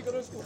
करो इसको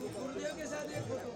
गुरुदेव के साथ एक फोटो।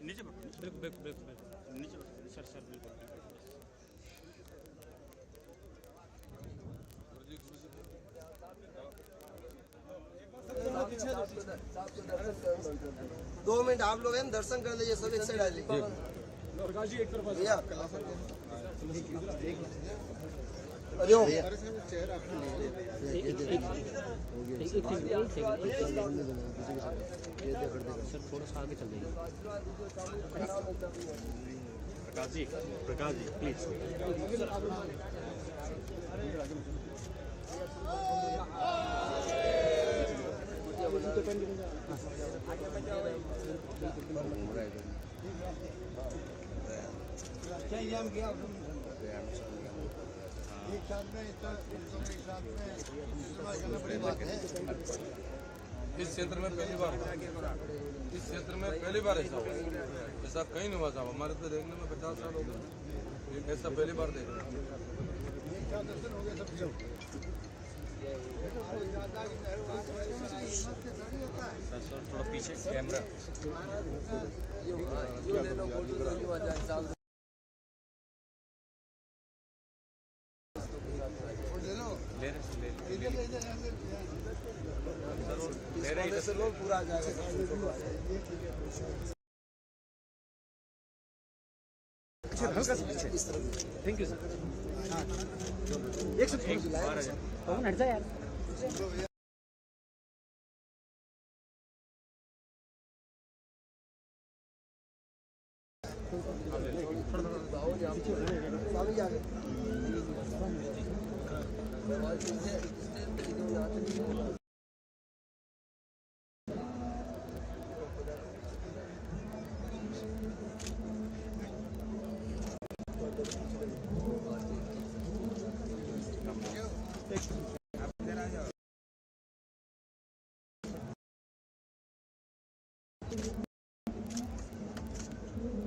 नीचे बिल्कुल नीचे सर बिल्कुल। दो मिनट आप लोग हैं दर्शन कर लीजिए, सब एक साइड आ लीजिए भैया। सर थोड़ा सा आगे चल जाइए। प्रकाश जी प्लीज। इस क्षेत्र में पहली बार ऐसा हुआ, ऐसा कहीं नहीं हुआ साहब। हमारे तो देखने में 50 साल हो गए, ऐसा पहली बार देख रहे हैं। थोड़ा पीछे कैमरा। पूरा आ जाएगा। Thank you sir. एक सर हट जा यार।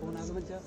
कौन आगे बच्चा?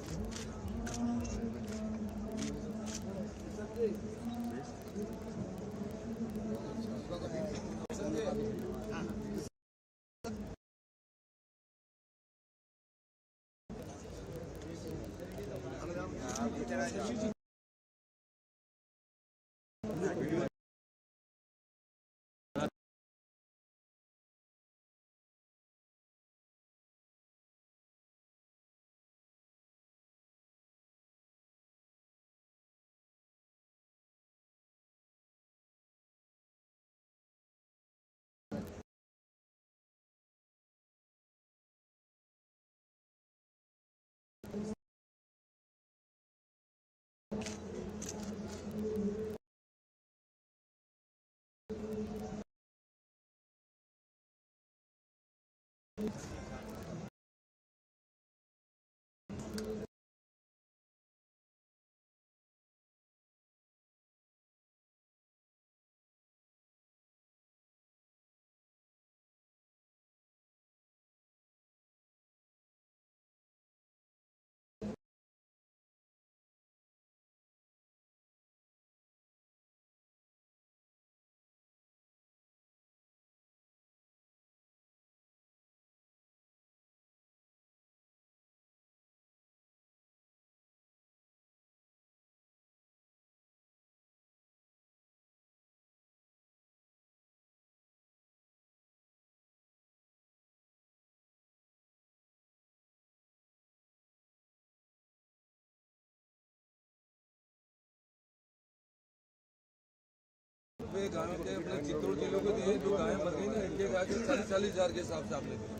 गायों के अपने चित्तौड़ जिलों को दिए, जो गायें मर गई ना, इनके गाय के 40-40 हजार के हिसाब से आप लेते हैं।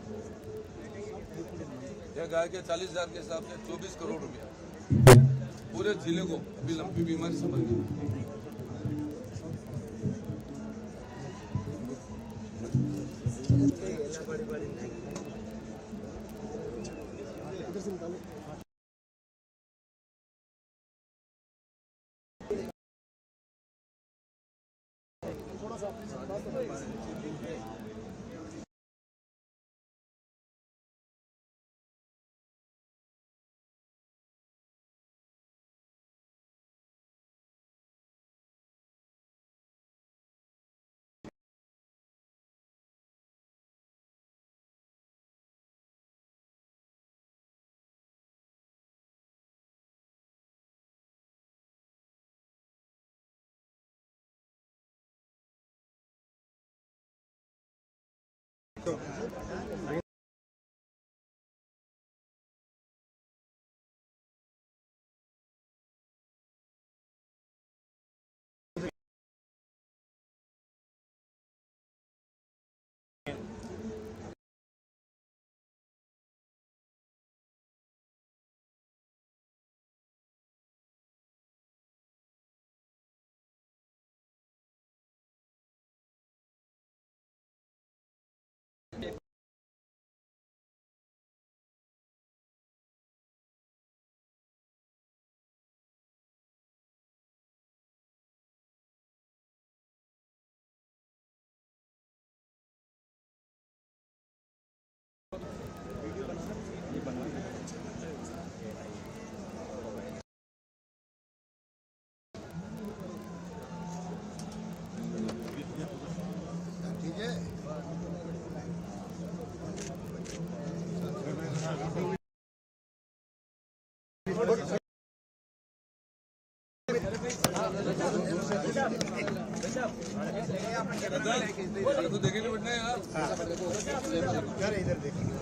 यह गाय के 40 हजार के हिसाब से 24 करोड़ रुपया पूरे जिले को अभी लंपी बीमारी से मर गई। तो देखेंगे बैठना यार। इधर देखिए।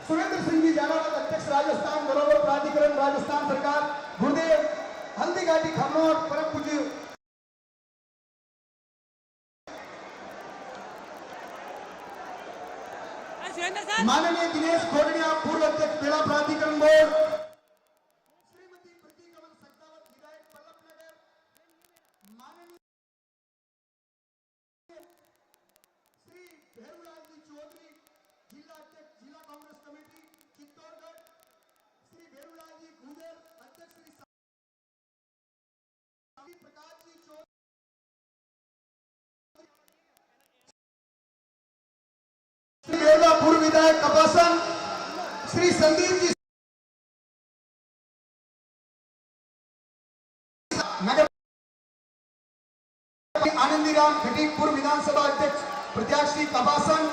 सुरेंद्र सिंह जी जानावत अध्यक्ष राजस्थान धरोहर प्राधिकरण राजस्थान सरकार गुरुदेव हल्दी घाटी खमनौर परम पूज्य माननीय दिनेश खोड़िया पूर्व अध्यक्ष मेला प्राधिकरण बोर्ड, श्रीमती प्रति कमल सत्तावत विधायक पल्लभ नगर, माननीय श्री भैरूलाल जी चौधरी जिला अध्यक्ष जिला कांग्रेस कमेटी चित्तौड़गढ़, श्री भैरूलाल जी गुजर अध्यक्ष श्री प्रकाश जी चौधरी, श्री बेवला पूर्व विधायक कपासन, श्री संदीप जी नगर आनंदीराम खटी पूर्व विधानसभा अध्यक्ष प्रत्याशी कपासन,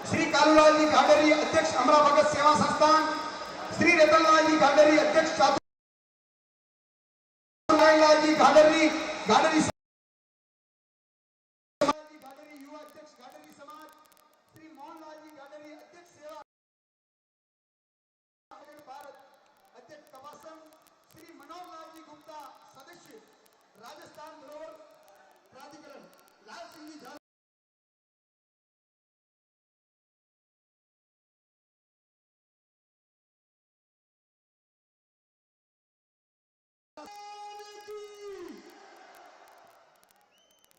श्री कालूलाल जी घाटरी अध्यक्ष अमरा भगत सेवा संस्थान, श्री रतनलाल जी घाटरी अध्यक्ष चातुरलाल जी घाटरी घाटरी युवा अध्यक्ष घाटरी समाज, श्री मोहनलाल जी घाटरी अध्यक्ष सेवा भारत अध्यक्ष कवासम, श्री मनोहर लाल जी गुप्ता सदस्य राजस्थान धरोहर प्राधिकरण, लाल सिंह जी झाला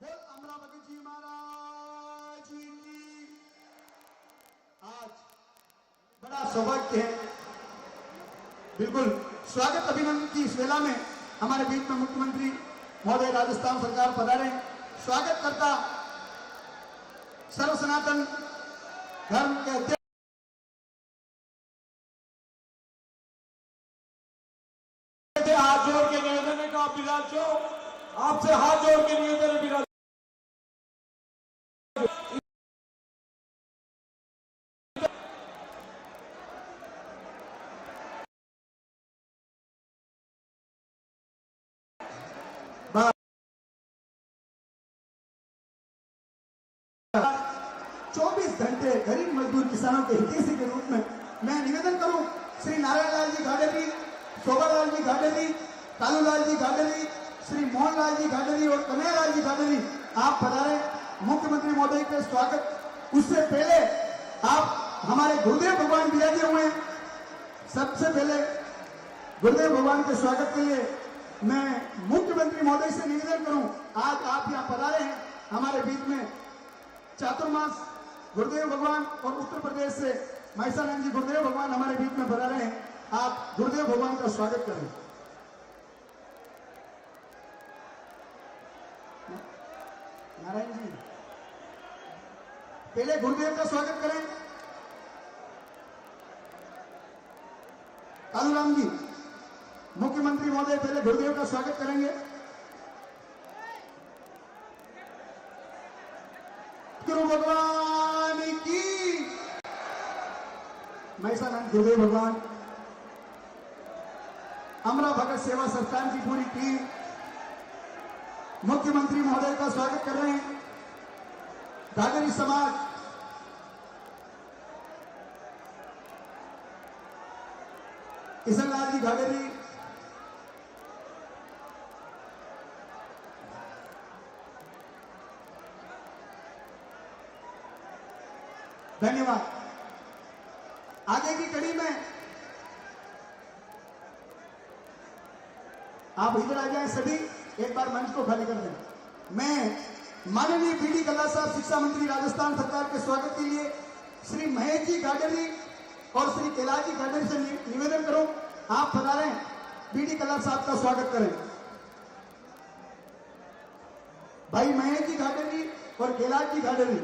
बोल अमरा भगत जी महाराज की। आज बड़ा सौभाग्य है, बिल्कुल स्वागत अभिनंदन की इस वेला में हमारे बीच में मुख्यमंत्री महोदय राजस्थान सरकार पधारे। स्वागत करता सर्व सनातन धर्म के अध्यक्ष हाथ जोड़ के निवेदन है का बिलाल जो आपसे हाथ जोड़ के निवेदन है बिलाल चौबीस घंटे गरीब मजदूर किसानों के हितैषी के रूप में मैं निवेदन करूं, श्री नारायण लाल जी घाटरी, शोभालाल जी घाटरी, कालूलाल जी घाटरी, श्री मोहनलाल जी घाटरी और कन्हैयालाल जी घाटरी आप पधारे। मुख्यमंत्री महोदय के स्वागत उससे पहले आप हमारे गुरुदेव भगवान विराजे हुए हैं। सबसे पहले गुरुदेव भगवान के स्वागत के लिए मैं मुख्यमंत्री महोदय से निवेदन करूं, आज आप यहाँ पधारे हैं हमारे बीच में। चातुर्मास गुरुदेव भगवान और उत्तर प्रदेश से महिषानंद जी गुरुदेव भगवान हमारे बीच में पधारे हैं, आप गुरुदेव भगवान का स्वागत करें। नारायण जी पहले गुरुदेव का स्वागत करें। कालूराम जी मुख्यमंत्री महोदय पहले गुरुदेव का स्वागत करेंगे। गुरु भगवान की महिषानंद गुरुदेव भगवान, अमरा भगत सेवा संस्थान की पूरी टीम मुख्यमंत्री महोदय का स्वागत कर रहे हैं। घाटरी समाज, किशनलाल जी घाटरी, धन्यवाद। आगे की कड़ी में आप इधर आ जाएं, सभी एक बार मंच को खाली कर दें। मैं माननीय बीडी कल्ला साहब शिक्षा मंत्री राजस्थान सरकार के स्वागत के लिए श्री महेश जी गाडरी और श्री कैलाश जी गाडरी से निवेदन करूं, आप पधारें, बीडी कल्ला साहब का स्वागत करें। भाई महेश जी गाडरी और कैलाश जी गाडरी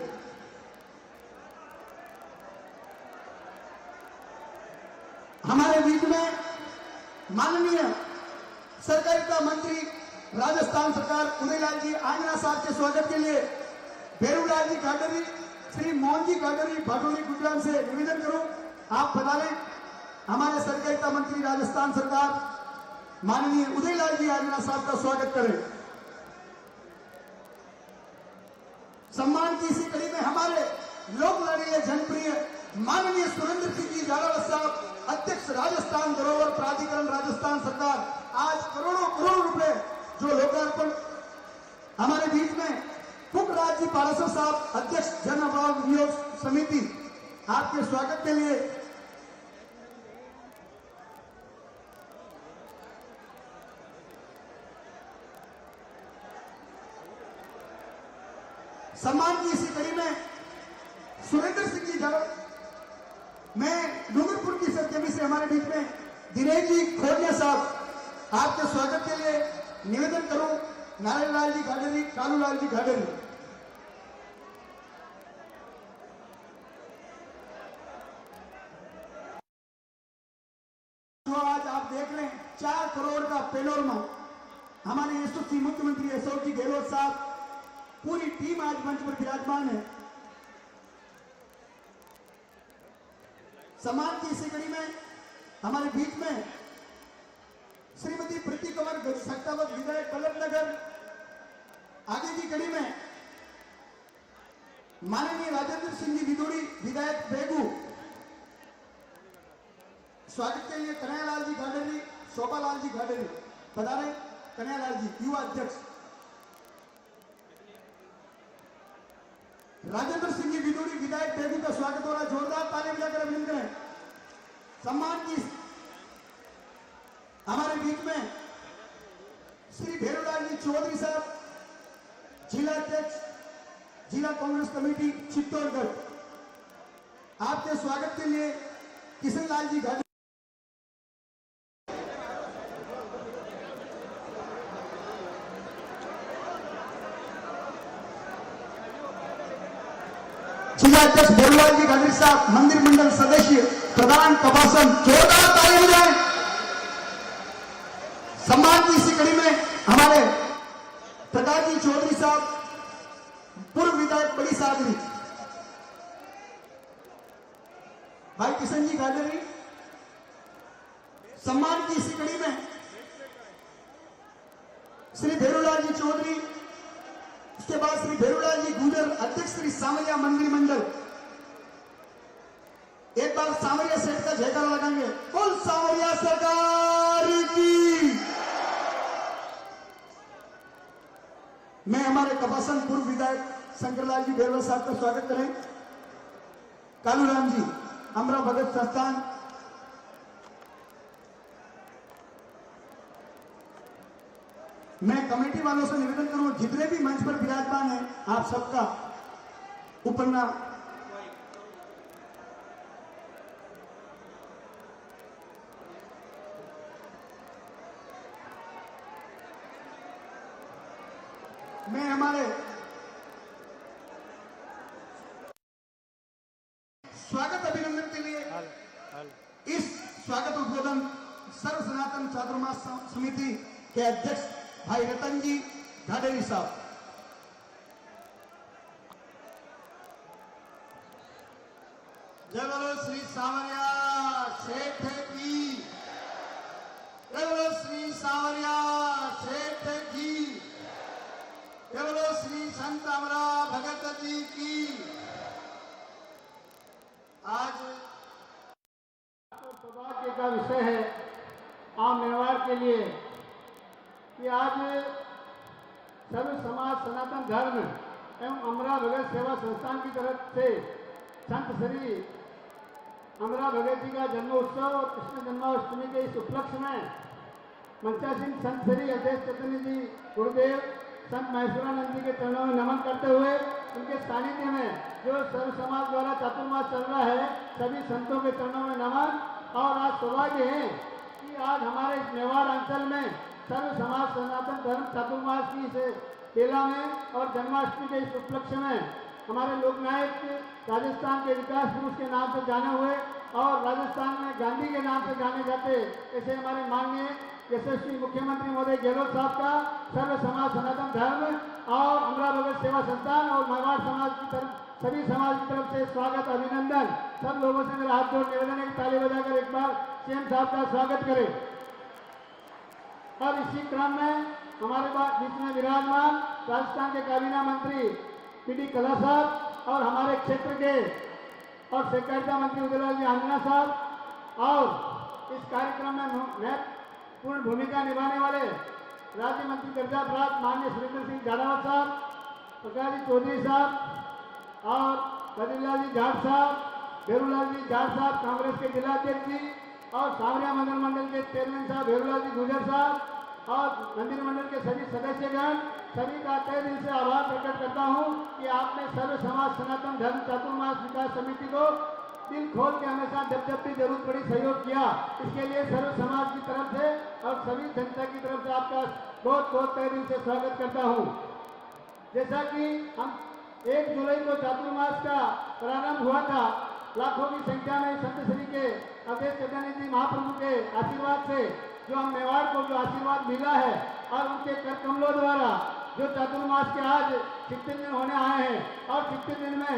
हमारे बीच में माननीय सहकारिता मंत्री राजस्थान सरकार उदयलाल जी आंजना साहब के स्वागत के लिए भैरूलाल जी घाटरी, श्री मोहन जी घाटरी भाटोली गुजरात से निवेदन करूं, आप पधारें। हमारे सहकारिता मंत्री राजस्थान सरकार माननीय उदयलाल जी आंजना साहब का स्वागत करें। सम्मान की इसी कड़ी में हमारे लोक लाडीले जनप्रिय माननीय सुरेंद्र सिंह जी झालावाड़ साहब, अध्यक्ष राजस्थान धरोहर प्राधिकरण राजस्थान सरकार, आज करोड़ों करोड़ रुपए जो लोकार्पण हमारे बीच में पुखराज जी पारासर साहब, अध्यक्ष जन अभाव नियोग समिति, आपके स्वागत के लिए सम्मान की इसी कड़ी में सुरेंद्र सिंह जी झालावाड़, मैं डूंगरपुर की सरजमी से हमारे बीच में दिनेश जी खोलिया साहब, आपके स्वागत के लिए निवेदन करूं नारायण लाल जी घाडेरी, कालू लाल जी घाडेरी। तो आज आप देख लें 4 करोड़ का पेनोरमा, हमारे यशस्वी मुख्यमंत्री अशोक जी गहलोत साहब, पूरी टीम आज मंच पर विराजमान है। सम्मान की इसी कड़ी में हमारे बीच में श्रीमती प्रीति कंवर सक्तावत विधायक बल्लभनगर, आगे की कड़ी में माननीय राजेंद्र सिंह जी विदुड़ी विधायक बेगू, स्वागत के लिए कन्हैयालाल जी घाडेरी, शोभालाल जी घाडेरी पधारे। कन्हैयालाल जी युवा अध्यक्ष, राजेंद्र सिंह जी विदुड़ी विधायक बेगू का स्वागत हो रहा है, जोरदार ताली बजाकर अभिनंदन करें। सम्मान की हमारे बीच में श्री भेरूलाल जी चौधरी साहब, जिला अध्यक्ष जिला कांग्रेस कमेटी चित्तौड़गढ़, आपके स्वागत के लिए किशन लाल जी घाटी, जिला अध्यक्ष भेरूलाल जी घाटी साहब, मंदिर मंडल सदस्य प्रधान कपासन, जोरदार ताली बजाएं। सम्मान की इसी कड़ी में हमारे प्रकाश जी चौधरी साहब, पूर्व विधायक बड़ी सादरी, भाई किशन जी घाटेरी। सम्मान की इसी कड़ी में श्री भेरूलाल जी चौधरी, उसके बाद श्री भेरूलाल जी गुजर, अध्यक्ष श्री सांवरिया मंदिर मंडल। एक बार सांवरिया सेठ का जयकारा लगाएंगे, बोल सांवरिया सरकार की। मैं हमारे कपासन पूर्व विधायक शंकरलाल जी बेरवा साहब का स्वागत करें। कालूराम जी अमरा भगत संस्थान, मैं कमेटी वालों से निवेदन करूं, जितने भी मंच पर विराजमान हैं, आप सबका ऊपर मैं हमारे स्वागत अभिनंदन के लिए इस स्वागत उद्बोधन सर्व सनातन चातुर्मास समिति के अध्यक्ष भाई रतन जी घाडेरी साहब। जय बोलो श्री सांवरिया सेठ की, जय बोलो श्री सांवरिया सेठ की, जय बोलो श्री संत अमरा भगत जी की। आज सौभाग्य का विषय है आम व्यवहार के लिए कि आज सर्व समाज सनातन धर्म एवं अमरा भगत सेवा संस्थान की तरफ से संत श्री अमरा भगत जी का जन्मोत्सव और कृष्ण जन्माष्टमी के इस उपलक्ष्य में मंचासीन संत श्री अध्यक्ष चैतन्य जी गुरुदेव संत महेश्वरानंद जी के चरणों में नमन करते हुए उनके सानिध्य में जो सर्व समाज द्वारा चातुर्मास चल रहा है, सभी संतों के चरणों में नमन। और आज सौभाग्य है कि आज हमारे इस मेवाड़ अंचल में सर्व समाज सनातन धर्म चातुर्मास की इस मेला में और जन्माष्टमी के इस उपलक्ष्य में हमारे लोकनायक राजस्थान के विकास पुरुष के नाम से जाने हुए और राजस्थान में गांधी के नाम से जाने जाते ऐसे हमारे माननीय यशस्वी मुख्यमंत्री महोदय गहलोत साहब का सर्व समाज सनातन धर्म और अमरा भगत सेवा संस्थान और मेवाड़ समाज की तरफ सभी समाज की तरफ से स्वागत अभिनंदन। सब लोगों से मेरा हाथ जोड़ निवेदन है, ताली बजाकर एक बार सीएम साहब का स्वागत करें। और इसी क्रम में हमारे बीच में विराजमान राजस्थान के काबीना मंत्री पीडी कला साहब और हमारे क्षेत्र के और सहकारिता मंत्री उदयलाल जी आंजना साहब और इस कार्यक्रम में महत्वपूर्ण भूमिका निभाने वाले राज्य मंत्री दर्जा प्राप्त माननीय सुरेंद्र सिंह जाड़ावत साहब, प्रकाश जी चौधरी साहब और बद्रीलाल जी जाट साहब, भेरूलाल जी जाट साहब कांग्रेस के जिला अध्यक्ष जी और सावरिया मंदिर मंडल के चेयरमैन साहब भेरूलाल जी गुजर साहब और मंदिर मंडल के सभी सदस्यगण, सभी का तहे दिल से आभार प्रकट करता हूं कि आपने सर्व समाज सनातन धर्म चातुर्मास विकास समिति को दिल खोल के हमेशा जब भी जरूरत पड़ी सहयोग किया। इसके लिए सर्व समाज की तरफ से और सभी जनता की तरफ से आपका बहुत बहुत तहे दिल से स्वागत करता हूं। जैसा कि हम 1 जुलाई को चातुर्मास का प्रारंभ हुआ था, लाखों की संख्या में संत श्री के अवधेश चैतन्य जी महाप्रभु के आशीर्वाद से जो हम मेवाड़ को जो आशीर्वाद मिला है और उनके कर कमलों द्वारा जो चातुर्मास के आज 60 दिन होने आए हैं और 60 दिन में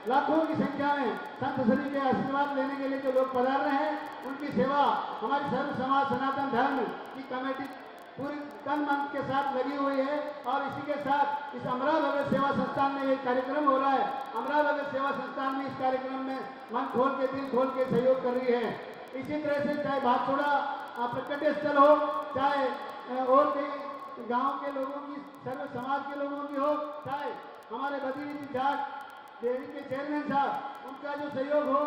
लाखों की संख्या में संत श्री के आशीर्वाद लेने के लिए जो लोग पधार रहे हैं, उनकी सेवा हमारी सर्व समाज सनातन धर्म की कमेटी पूरी तन मन के साथ लगी हुई है। और इसी के साथ इस अमरा भगत सेवा संस्थान में ये कार्यक्रम हो रहा है। अमरा भगत सेवा संस्थान में इस कार्यक्रम में मन खोल के दिल खोल के सहयोग कर रही है। इसी तरह से चाहे भातसोड़ा प्रकट स्थल हो, चाहे और कई गांव के लोगों की, सर्व समाज के लोगों की हो, चाहे हमारे बद्री जी जाट डेयरी के चेयरमैन साहब, उनका जो सहयोग हो,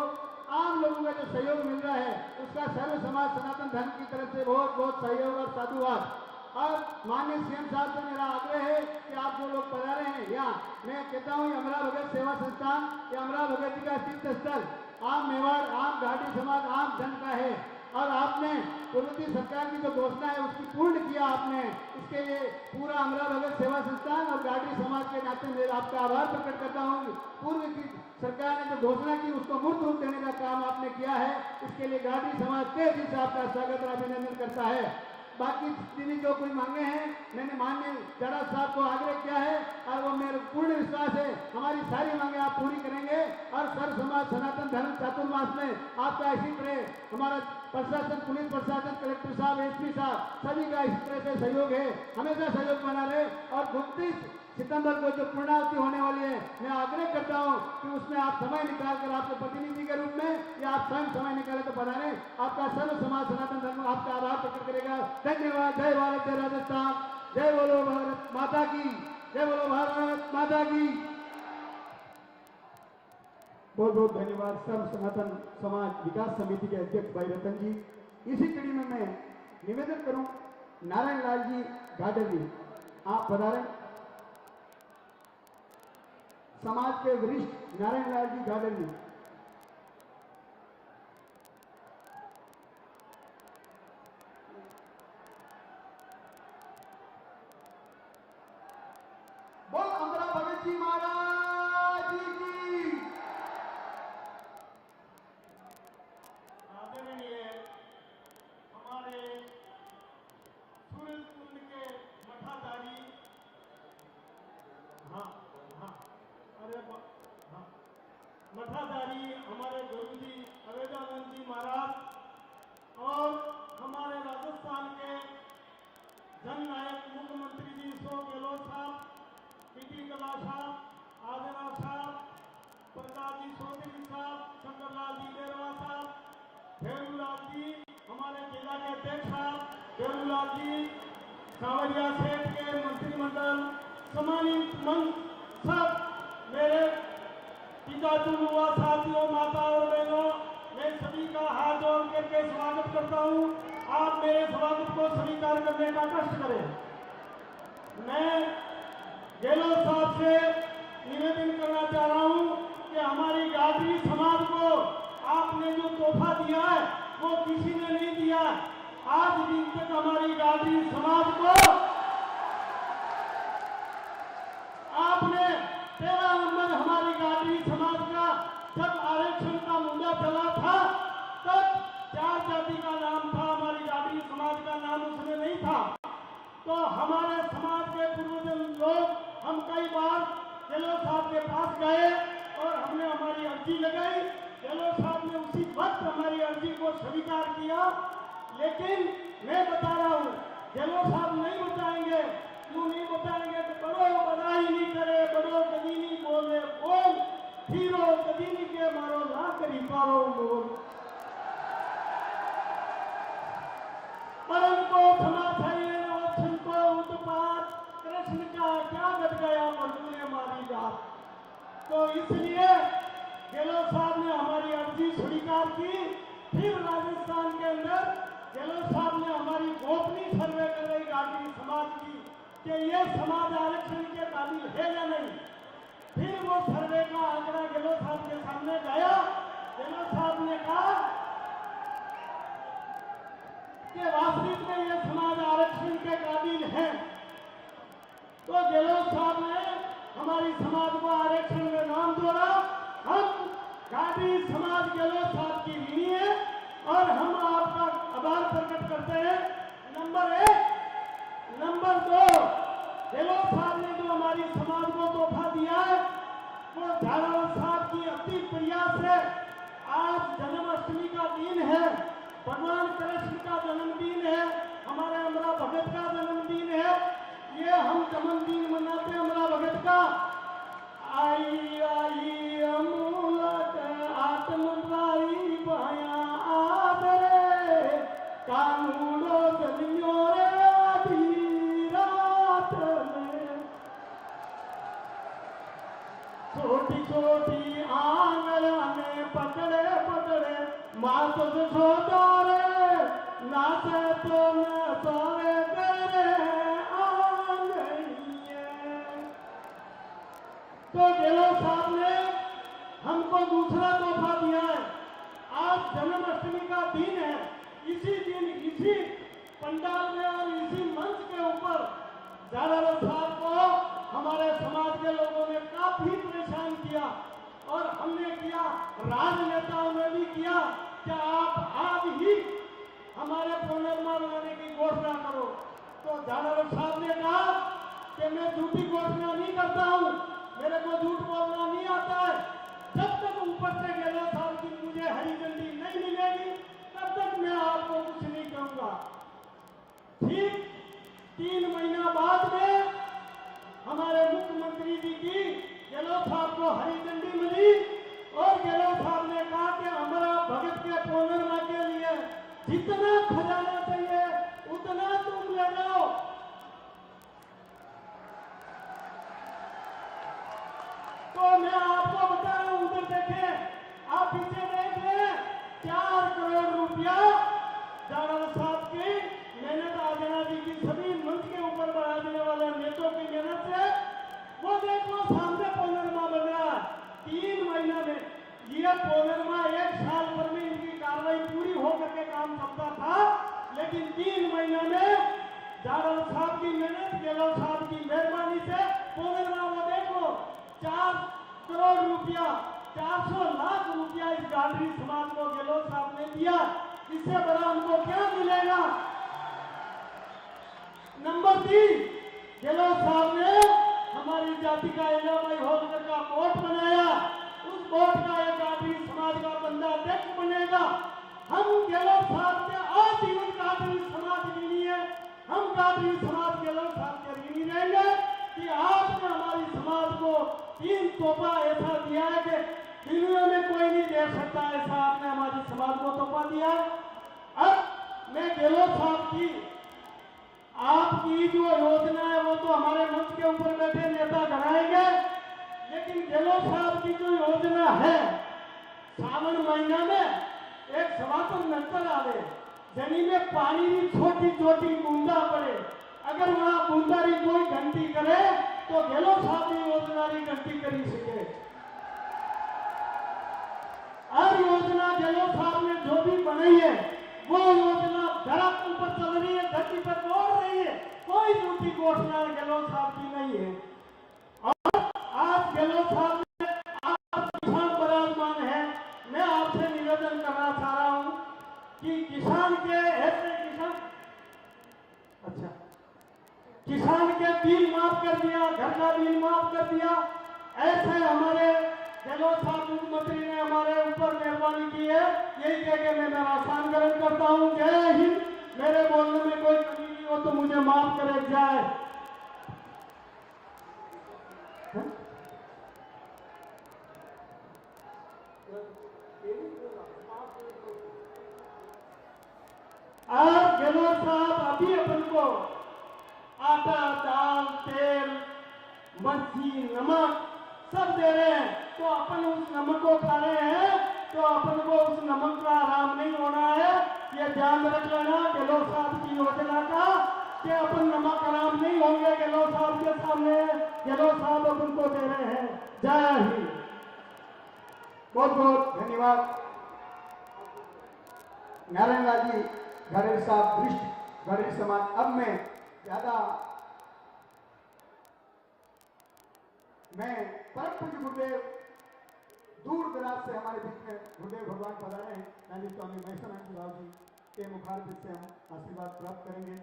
आम लोगों का जो सहयोग मिल रहा है, उसका सर्व समाज सनातन धर्म की तरफ से बहुत बहुत सहयोग और साधुवाद। और माननीय सीएम साहब से मेरा आग्रह है कि आप जो लोग पधारे हैं यहाँ, मैं कहता हूँ अमरा भगत सेवा संस्थान, ये अमरा भगत जी का तीर्थ स्थल आम मेवाड़, आम घाटी समाज, आम जन का है। और आपने पूर्ववर्ती सरकार की जो घोषणा है उसकी पूर्ण किया आपने। इसके लिए पूरा अमरा भगत सेवा संस्थान और घाटी समाज के नाते मैं आपका आभार प्रकट करता हूँ। पूर्व की सरकार ने जो घोषणा की उसको मूर्त रूप देने का काम आपने किया है, इसके लिए घाटी समाज तेज दिल से आपका स्वागत और अभिनंदन करता है। बाकी जिन्हें जो कोई मांगे हैं, मैंने माननीय जड़ा साहब को आग्रह किया है और वो मेरा पूर्ण विश्वास है हमारी सारी मांगे आप पूरी करेंगे। और सर्व समाज सनातन धर्म चातुर्मास में आपका इसी तरह हमारा प्रशासन, पुलिस प्रशासन, कलेक्टर साहब, एसपी साहब, सभी का इसी तरह से सहयोग है, हमेशा सहयोग बना रहे। और 29 सितंबर को जो पूर्णाहुति होने वाली है, मैं आग्रह करता हूं कि उसमें आप समय निकालकर आपके प्रतिनिधि के रूप में या आप स्वयं समय निकाले तो बना रहे। आपका सर्व समाज सनातन धर्म आपका आभार प्रकट करेगा। धन्यवाद। जय भारत, जय राजस्थान, जय बोलो भारत माता की, जय बोलो भारत माता की। बहुत बहुत धन्यवाद सर्व सनातन समाज विकास समिति के अध्यक्ष भाई रतन जी। इसी कड़ी में मैं निवेदन करूं, नारायण लाल जी घाटर जी आप पधारें। समाज के वरिष्ठ नारायण लाल जी घाटर जी। बोल अमरा भगत जी महाराज जी की। आदरणीय हमारे सूरजकुंड के मठाधारी, मठाधारी हमारे गुरु जी अवेदानंद जी महाराज और हमारे राजस्थान के जननायक मुख्यमंत्री जी सो गहलोत साहब, पीटी कला साहब, आदना साहब, प्रकाश जी चौधरी साहब, शंकरलाल जी डेरवा साहब, भेरूलाल जी हमारे जिला के अध्यक्ष साहब, भेरूलाल जी सावरिया सेठ के मंत्रिमंडल, सम्मानित मंच, सब मेरे पिताजी, युवा साथियों, माता और बहनों, मैं सभी का हाथ जोड़ करके स्वागत करता हूं। आप मेरे स्वागत को स्वीकार करने का कष्ट करें। मैं गहलोत साहब से निवेदन करना चाह रहा हूं कि हमारी गादरी समाज को आपने जो तोहफा दिया है वो किसी ने नहीं दिया। आज दिन तक हमारी गादरी समाज को आपने 13 नंबर हमारी गादरी समाज का जब आरक्षण का मुद्दा चला था तब 4 जाति का नाम था, हमारी गादरी समाज का नाम उसमें नहीं था। तो हमारे समाज के पूर्वजन लोग, हम कई बार गहलोत साहब के पास गए और हमने हमारी अर्जी लगाई। गहलोत साहब ने उसी वक्त हमारी अर्जी को स्वीकार किया। लेकिन मैं बता रहा हूँ, गहलोत साहब नहीं बताएंगे। क्यों नहीं बताएंगे? तो बड़ो बधाई नहीं करे, बड़ो कदी नहीं बोले बोल, हीरो कदी नहीं के मारो लाख छुटकारा मोल और उनको क्षमा चाहिए वचन को उत्पात कृष्ण का क्या घट गया मजदूर हमारी बात। तो इसलिए गहलोत साहब ने हमारी अर्जी स्वीकार की। फिर राजस्थान के अंदर गहलोत साहब ने हमारी गोपनीय सर्वे करवाई गाड़ी समाज की कि ये समाज आरक्षण के काबिल है या नहीं। फिर वो सर्वे का आंकड़ा गहलोत साहब के सामने गया। गहलोत साहब ने कहा कि वास्तविक में ये समाज आरक्षण के काबिल है। तो गहलोत साहब ने हमारी समाज को आरक्षण में नाम जोड़ा। हम गाड़ी समाज गहलोत साहब की ऋणी है और हम आपका आभार प्रकट करते हैं। नंबर 1। नंबर 2, गहलोत साहब ने जो हमारी समाज को तोहफा दिया है वो झालावाड़ साहब की अति प्रयास है। आज जन्माष्टमी का दिन है, भगवान कृष्ण का जन्मदिन है, हमारे अमरा भगत का जन्मदिन है। ये हम जन्मदिन मनाते हैं अमरा भगत का। आई आई अमूलक आत्मदाई बाया आदरे कानूनो जलियो रे आधी रात में छोटी छोटी आंगना में पकड़े पकड़े मात सोदारे नाचे तो न सोरे तेरे आंगनिए। तो गहलोत साहब ने हमको दूसरा तोहफा दिया है। आज जन्माष्टमी का दिन है। इसी दिन इसी पंडाल में और इसी मंच के ऊपर झालावाड़ साहब को हमारे समाज के लोगों ने काफी परेशान किया और हमने किया, राजनेताओं ने भी किया कि आप आज ही हमारे पुनर्मा बनाने की घोषणा करो। तो झालावाड़ साहब ने कहा कि मैं झूठी घोषणा नहीं करता हूं, मेरे को झूठ बोलना नहीं आता है। जब तक ऊपर से गहलोत साहब की मुझे हरी झंडी नहीं मिलेगी तब तक मैं आपको कुछ नहीं कहूंगा। ठीक 3 महीना बाद में हमारे मुख्यमंत्री जी की गहलोत साहब को हरी झंडी मिली और गहलोत साहब ने कहा कि हमारा भगत के पुनर्मा के लिए जितना खजाना चाहिए उतना तुम ले जाओ। तो मैं आपको बता रहा हूं, उधर देखें, आप पीछे देख लें, 4 करोड़ रुपया झालावाड़ साहब की मेहनत, आजना जी की सभी मंच के ऊपर बढ़ा देने वाले नेताओं की मेहनत से वो देखो सामने पुनर्मा बन रहा है। 3 महीना में ये पुनर्मा 1 साल भर में इनकी कार्रवाई पूरी होकर के काम चलता था, लेकिन 3 महीना में झालावाड़ साहब की मेहनत, गहलोत साहब की मेहरबानी से पुनर्मा वो देखो 4 करोड़ रुपया, 400 लाख रुपया इस गांधी समाज को गहलोत साहब ने दिया। इससे बड़ा हमको क्या मिलेगा। नंबर 3, गहलोत साहब ने हमारी जाति का इलाहाबाई होलकर का कोर्ट बनाया। उस कोर्ट का एक गांधी समाज का बंदा अध्यक्ष बनेगा। हम गहलोत साहब से आजीवन गांधी समाज ऋणी है। हम गांधी समाज गहलोत साहब के ऋणी रहेंगे कि आपने हमारी समाज को 3 तोहफा ऐसा दिया है कि दुनिया में कोई नहीं दे सकता। ऐसा आपने हमारी समाज को तोहफा दिया। अब मैं गहलोत साहब की आपकी जो योजना है वो तो हमारे मंच के ऊपर बैठे नेता कराएंगे, लेकिन गहलोत साहब की जो योजना है, सावन महीना में एक समापन नंतर आवे, जनी में पानी की छोटी छोटी बूंदा पड़े, अगर वहां बूंदारी कोई घंटी करे तो गहलोत साहब की योजना की घंटी करी सके। हर योजना गहलोत साहब ने जो भी बनाई है वो योजना धरातल पर चल रही है, धरती पर दौड़ रही है। कोई झूठी घोषणा गहलोत साहब की नहीं है। और आज गहलोत साहब ने आप किसान पराजमान है, मैं आपसे निवेदन करना चाह रहा हूं कि किसान के ऐसे किसान के बिल माफ कर दिया, घर का बिल माफ कर दिया। ऐसे हमारे गहलोत साहब मुख्यमंत्री ने हमारे ऊपर मेहरबानी की है। यही कह के मैं मेरा आसान ग्रहण करता हूँ। जय हिंद। मेरे बोलने में कोई कमी नहीं हो तो मुझे माफ करे जाए। गहलोत साहब अभी अपन को आटा, दाल, तेल, मिर्ची, नमक सब दे रहे हैं, तो अपन उस नमक को खा रहे हैं, तो अपन को उस नमक का आराम नहीं होना है। ये ध्यान रख लेना गहलोत साहब की योजना का, कि अपन नमक आराम नहीं होंगे गहलोत साहब के सामने। गहलोत साहब अपन को दे रहे हैं। जय हिंद। बहुत बहुत धन्यवाद। नारायण लाल जी घाडेरी साहब, वरिष्ठ घाडेरी समाज। अब मैं परम पूज्य गुरुदेव, दूर दराज से हमारे बीच में गुरुदेव भगवान पधारे हैं, गांधी स्वामी महेशानंद राव जी के मुखारबिंद से हम आशीर्वाद प्राप्त करेंगे।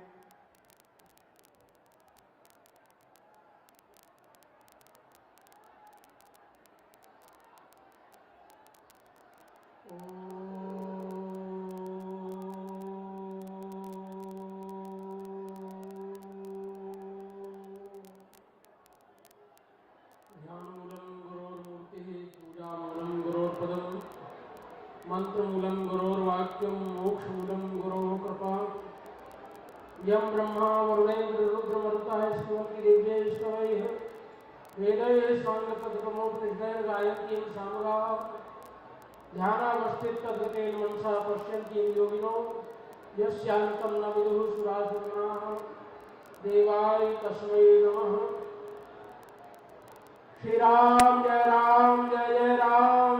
मंत्रमूलं गुरोर्वाक्यं मोक्षमूलं गुरोः कृपा। यं ब्रह्मा वरुणेन्द्र रुद्रमरुतः स्तुवन्ति दिव्ये स्तवैः वेदैः स्वाङ्गतत्त्वमोपनिषदैः गायन्तीं सामगाः। ध्यानावस्थिततद्गतेन मनसा पश्यन्तीं योगिनो यस्यान्तं न विदुः सुरासुरगणाः। देवाय तस्मै नमः। श्री राम जय जय राम।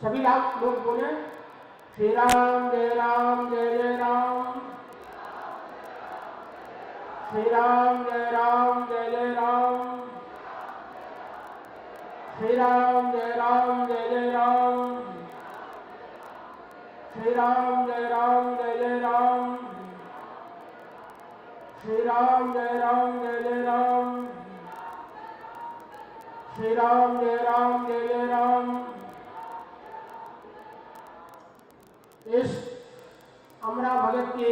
सभी लोग बोले श्री राम जय जय राम। श्री राम जय जय राम। श्री राम जय राम जय राम। श्री राम जय राम जय राम। श्री राम जय राम जय राम। श्री राम जय राम जय राम। इस अमरा भगत के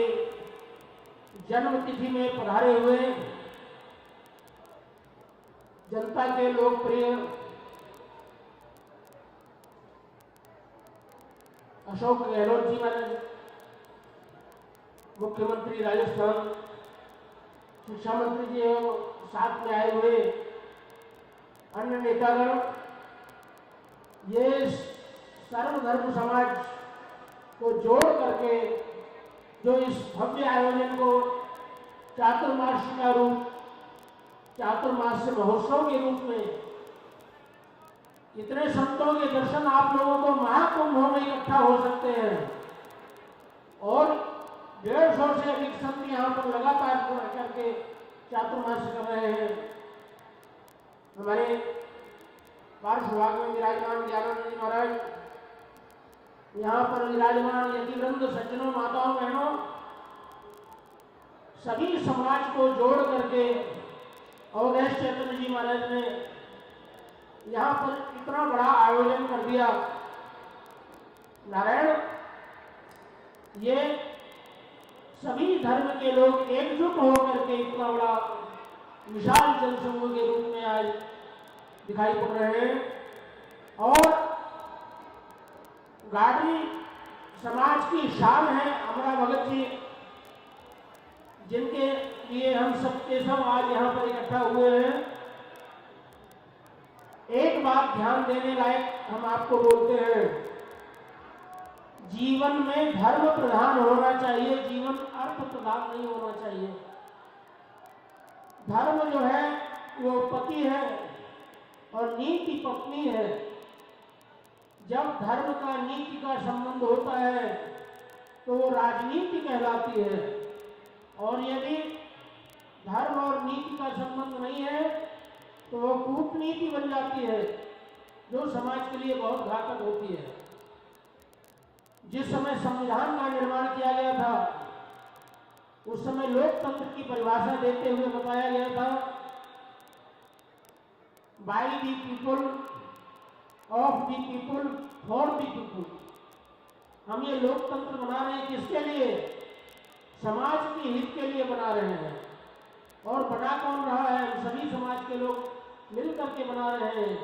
जन्म तिथि में पधारे हुए जनता के लोकप्रिय अशोक गहलोत जी महाराज, मुख्यमंत्री राजस्थान, शिक्षा मंत्री जी एवं साथ में आए हुए अन्य नेतागण, ये सर्वधर्म समाज को जोड़ करके जो इस भव्य आयोजन को चातुर्मास्य का रूप, चातुर्मास्य महोत्सव के रूप में, इतने संतों के दर्शन आप लोगों को महाकुंभ में इकट्ठा हो सकते हैं और 150 से अधिक संत यहाँ पर लगातार करके चातुर्मास्य कर रहे हैं। हमारे पार्श्वभाग में विराजमान ज्ञानानंद जी महाराज, यहाँ पर विराजमान यतिवृंद, सज्जनों, माताओं, बहनों, सभी समाज को जोड़ करके अवधेश चैतन्य जी महाराज ने यहाँ पर इतना बड़ा आयोजन कर दिया। नारायण, ये सभी धर्म के लोग एकजुट होकर के इतना बड़ा विशाल जनसमूह के रूप में आज दिखाई पड़ रहे हैं और गाड़ी समाज की शान है अमरा भगत जी, जिनके लिए हम सबके सब आज यहाँ पर इकट्ठा हुए हैं। एक बात ध्यान देने लायक हम आपको बोलते हैं, जीवन में धर्म प्रधान होना चाहिए, जीवन अर्थ प्रधान नहीं होना चाहिए। धर्म जो है वो पति है और नीति पत्नी है। जब धर्म का नीति का संबंध होता है तो वो राजनीति कहलाती है और यदि धर्म और नीति का संबंध नहीं है तो वो कूटनीति बन जाती है, जो समाज के लिए बहुत घातक होती है। जिस समय संविधान का निर्माण किया गया था उस समय लोकतंत्र की परिभाषा देते हुए बताया गया था, by the people, of the people, for the people. हम ये लोकतंत्र बना रहे हैं किसके लिए? समाज के हित के लिए बना रहे हैं। और बना कौन रहा है? सभी समाज के लोग मिलकर के बना रहे हैं।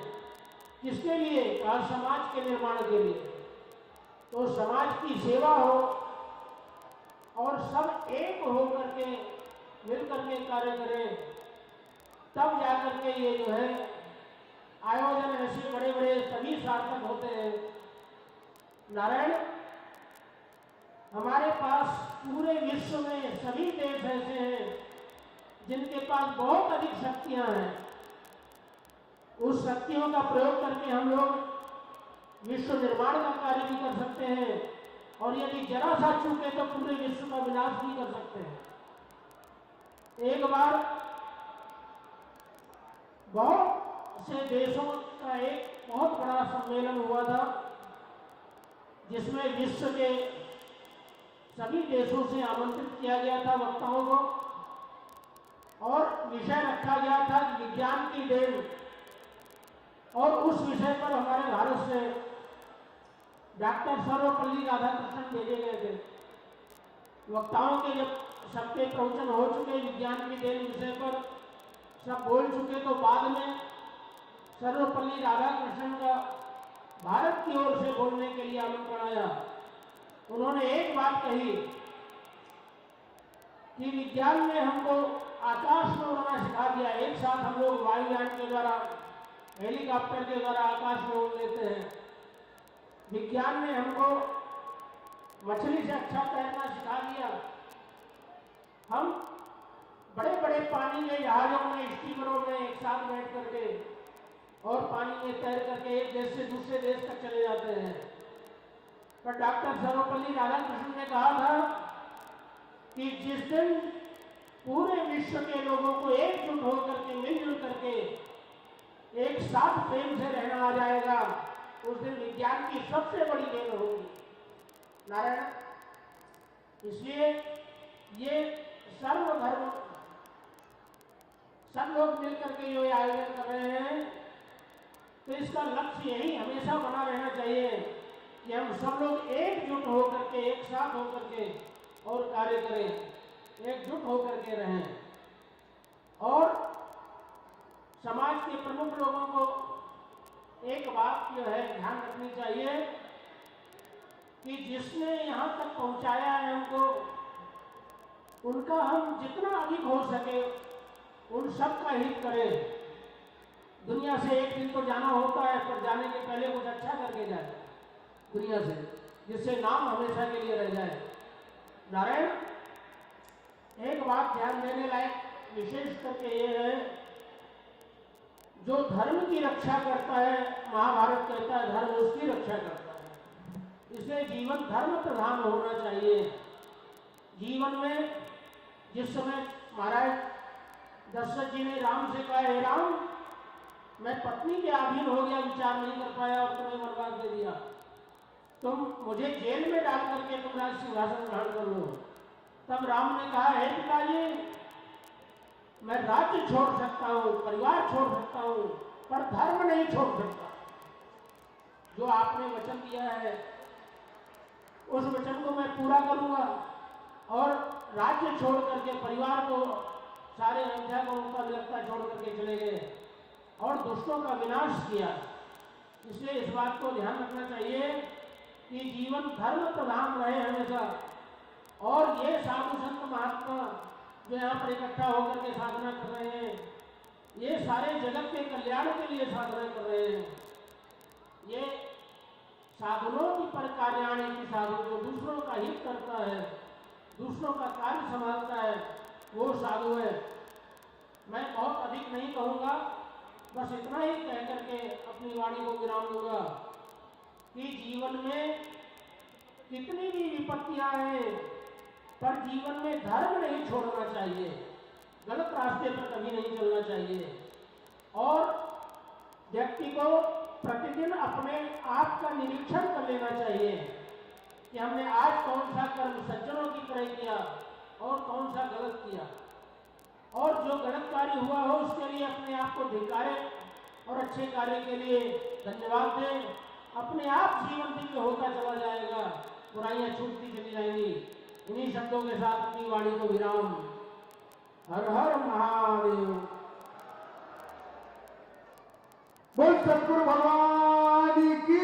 किसके लिए? आज समाज के निर्माण के लिए। तो समाज की सेवा हो, और सब एक होकर के मिलकर के कार्य करें, तब जाकर के ये जो है आयोजन ऐसे बड़े बड़े सभी सार्थक होते हैं। नारायण, हमारे पास पूरे विश्व में सभी देश ऐसे हैं जिनके पास बहुत अधिक शक्तियां हैं। उस शक्तियों का प्रयोग करके हम लोग विश्व निर्माण का कार्य भी कर सकते हैं, और यदि जरा सा चूके तो पूरे विश्व का विनाश भी कर सकते हैं। एक बार बहुत से देशों का एक बहुत बड़ा सम्मेलन हुआ था, जिसमें विश्व के सभी देशों से आमंत्रित किया गया था वक्ताओं को, और विषय रखा गया था विज्ञान की देन। और उस विषय पर हमारे भारत से डॉक्टर सर्वपल्ली राधाकृष्णन भेजे गए थे। वक्ताओं के जब सबके प्रवचन हो चुके विज्ञान की देन विषय पर, सब बोल चुके, तो बाद में सर्वपल्ली राधाकृष्णन का भारत की ओर से बोलने के लिए आमंत्रण आया। उन्होंने एक बात कही कि विज्ञान ने हमको आकाश में उड़ना सिखा दिया। एक साथ हम लोग वायुयान के द्वारा, हेलीकॉप्टर के द्वारा आकाश में उड़ लेते हैं। विज्ञान ने हमको मछली से अच्छा तैरना सिखा दिया। हम बड़े बड़े पानी के जहाजों में, स्टीमरों में एक साथ बैठ करके और पानी में तैर करके एक देश से दूसरे देश तक चले जाते हैं। पर डॉक्टर सर्वपल्ली राधाकृष्णन ने कहा था कि जिस दिन पूरे विश्व के लोगों को एकजुट होकर के, मिलजुल करके एक साथ प्रेम से रहना आ जाएगा, उस दिन विज्ञान की सबसे बड़ी देन होगी। नारायण, इसलिए ये सर्वधर्म सब लोग मिलकर के जो आयोजन कर रहे हैं, तो इसका लक्ष्य यही हमेशा बना रहना चाहिए कि हम सब लोग एकजुट होकर के, एक साथ होकर के और कार्य करें, एकजुट होकर के रहें। और समाज के प्रमुख लोगों को एक बात जो है ध्यान रखनी चाहिए कि जिसने यहाँ तक पहुँचाया है हमको, उनका हम जितना अधिक हो सके उन सब का हित करें। दुनिया से एक दिन तो जाना होता है, पर जाने के पहले कुछ अच्छा करके जाए दुनिया से, जिससे नाम हमेशा के लिए रह जाए। नारायण, एक बात ध्यान देने लायक विशेष करके ये है, जो धर्म की रक्षा करता है, महाभारत कहता है धर्म उसकी रक्षा करता है। इसलिए जीवन धर्म प्रधान होना चाहिए। जीवन में जिस समय महाराज दशरथ जी ने राम से कहा, हे राम, मैं पत्नी के अधीन हो गया, विचार नहीं कर पाया और तुम्हें वरदान दे दिया, तुम मुझे जेल में डाल करके तुम राज सिंहासन ग्रहण कर लो। तब राम ने कहा, हे पिताजी, मैं राज्य छोड़ सकता हूँ, परिवार छोड़ सकता हूँ, पर धर्म नहीं छोड़ सकता। जो आपने वचन दिया है उस वचन को मैं पूरा करूंगा, और राज्य छोड़ करके परिवार को, सारे अयोध्या को उनका विलकता छोड़ करके चले गए और दुष्टों का विनाश किया। इसलिए इस बात को ध्यान रखना चाहिए कि जीवन धर्म प्रधान रहे हमेशा। और ये साधु संत महात्मा जो यहाँ पर इकट्ठा होकर के साधना कर रहे हैं, ये सारे जगत के कल्याण के लिए साधना कर रहे हैं। ये साधनों की पर कार्याणी की साधु, जो दूसरों का हित करता है, दूसरों का कार्य संभालता है, वो साधु है। मैं बहुत अधिक नहीं कहूँगा, बस इतना ही कह करके अपनी वाणी को विराम दूंगा कि जीवन में कितनी भी विपत्तियां हैं, पर जीवन में धर्म नहीं छोड़ना चाहिए, गलत रास्ते पर कभी नहीं चलना चाहिए। और व्यक्ति को प्रतिदिन अपने आप का निरीक्षण कर लेना चाहिए कि हमने आज कौन सा कर्म सज्जनों की तरह किया और कौन सा गलत किया, और जो गलत कार्य हुआ हो उसके लिए अपने आप को धिक्कारे और अच्छे कार्य के लिए धन्यवाद दें। अपने आप जीवन दिव्य होता चला जाएगा, बुराइयां छूटती चली जाएंगी। इन्हीं शब्दों के साथ अपनी वाणी को विराम। हर हर महादेव। बोल सतगुरु भगवान की।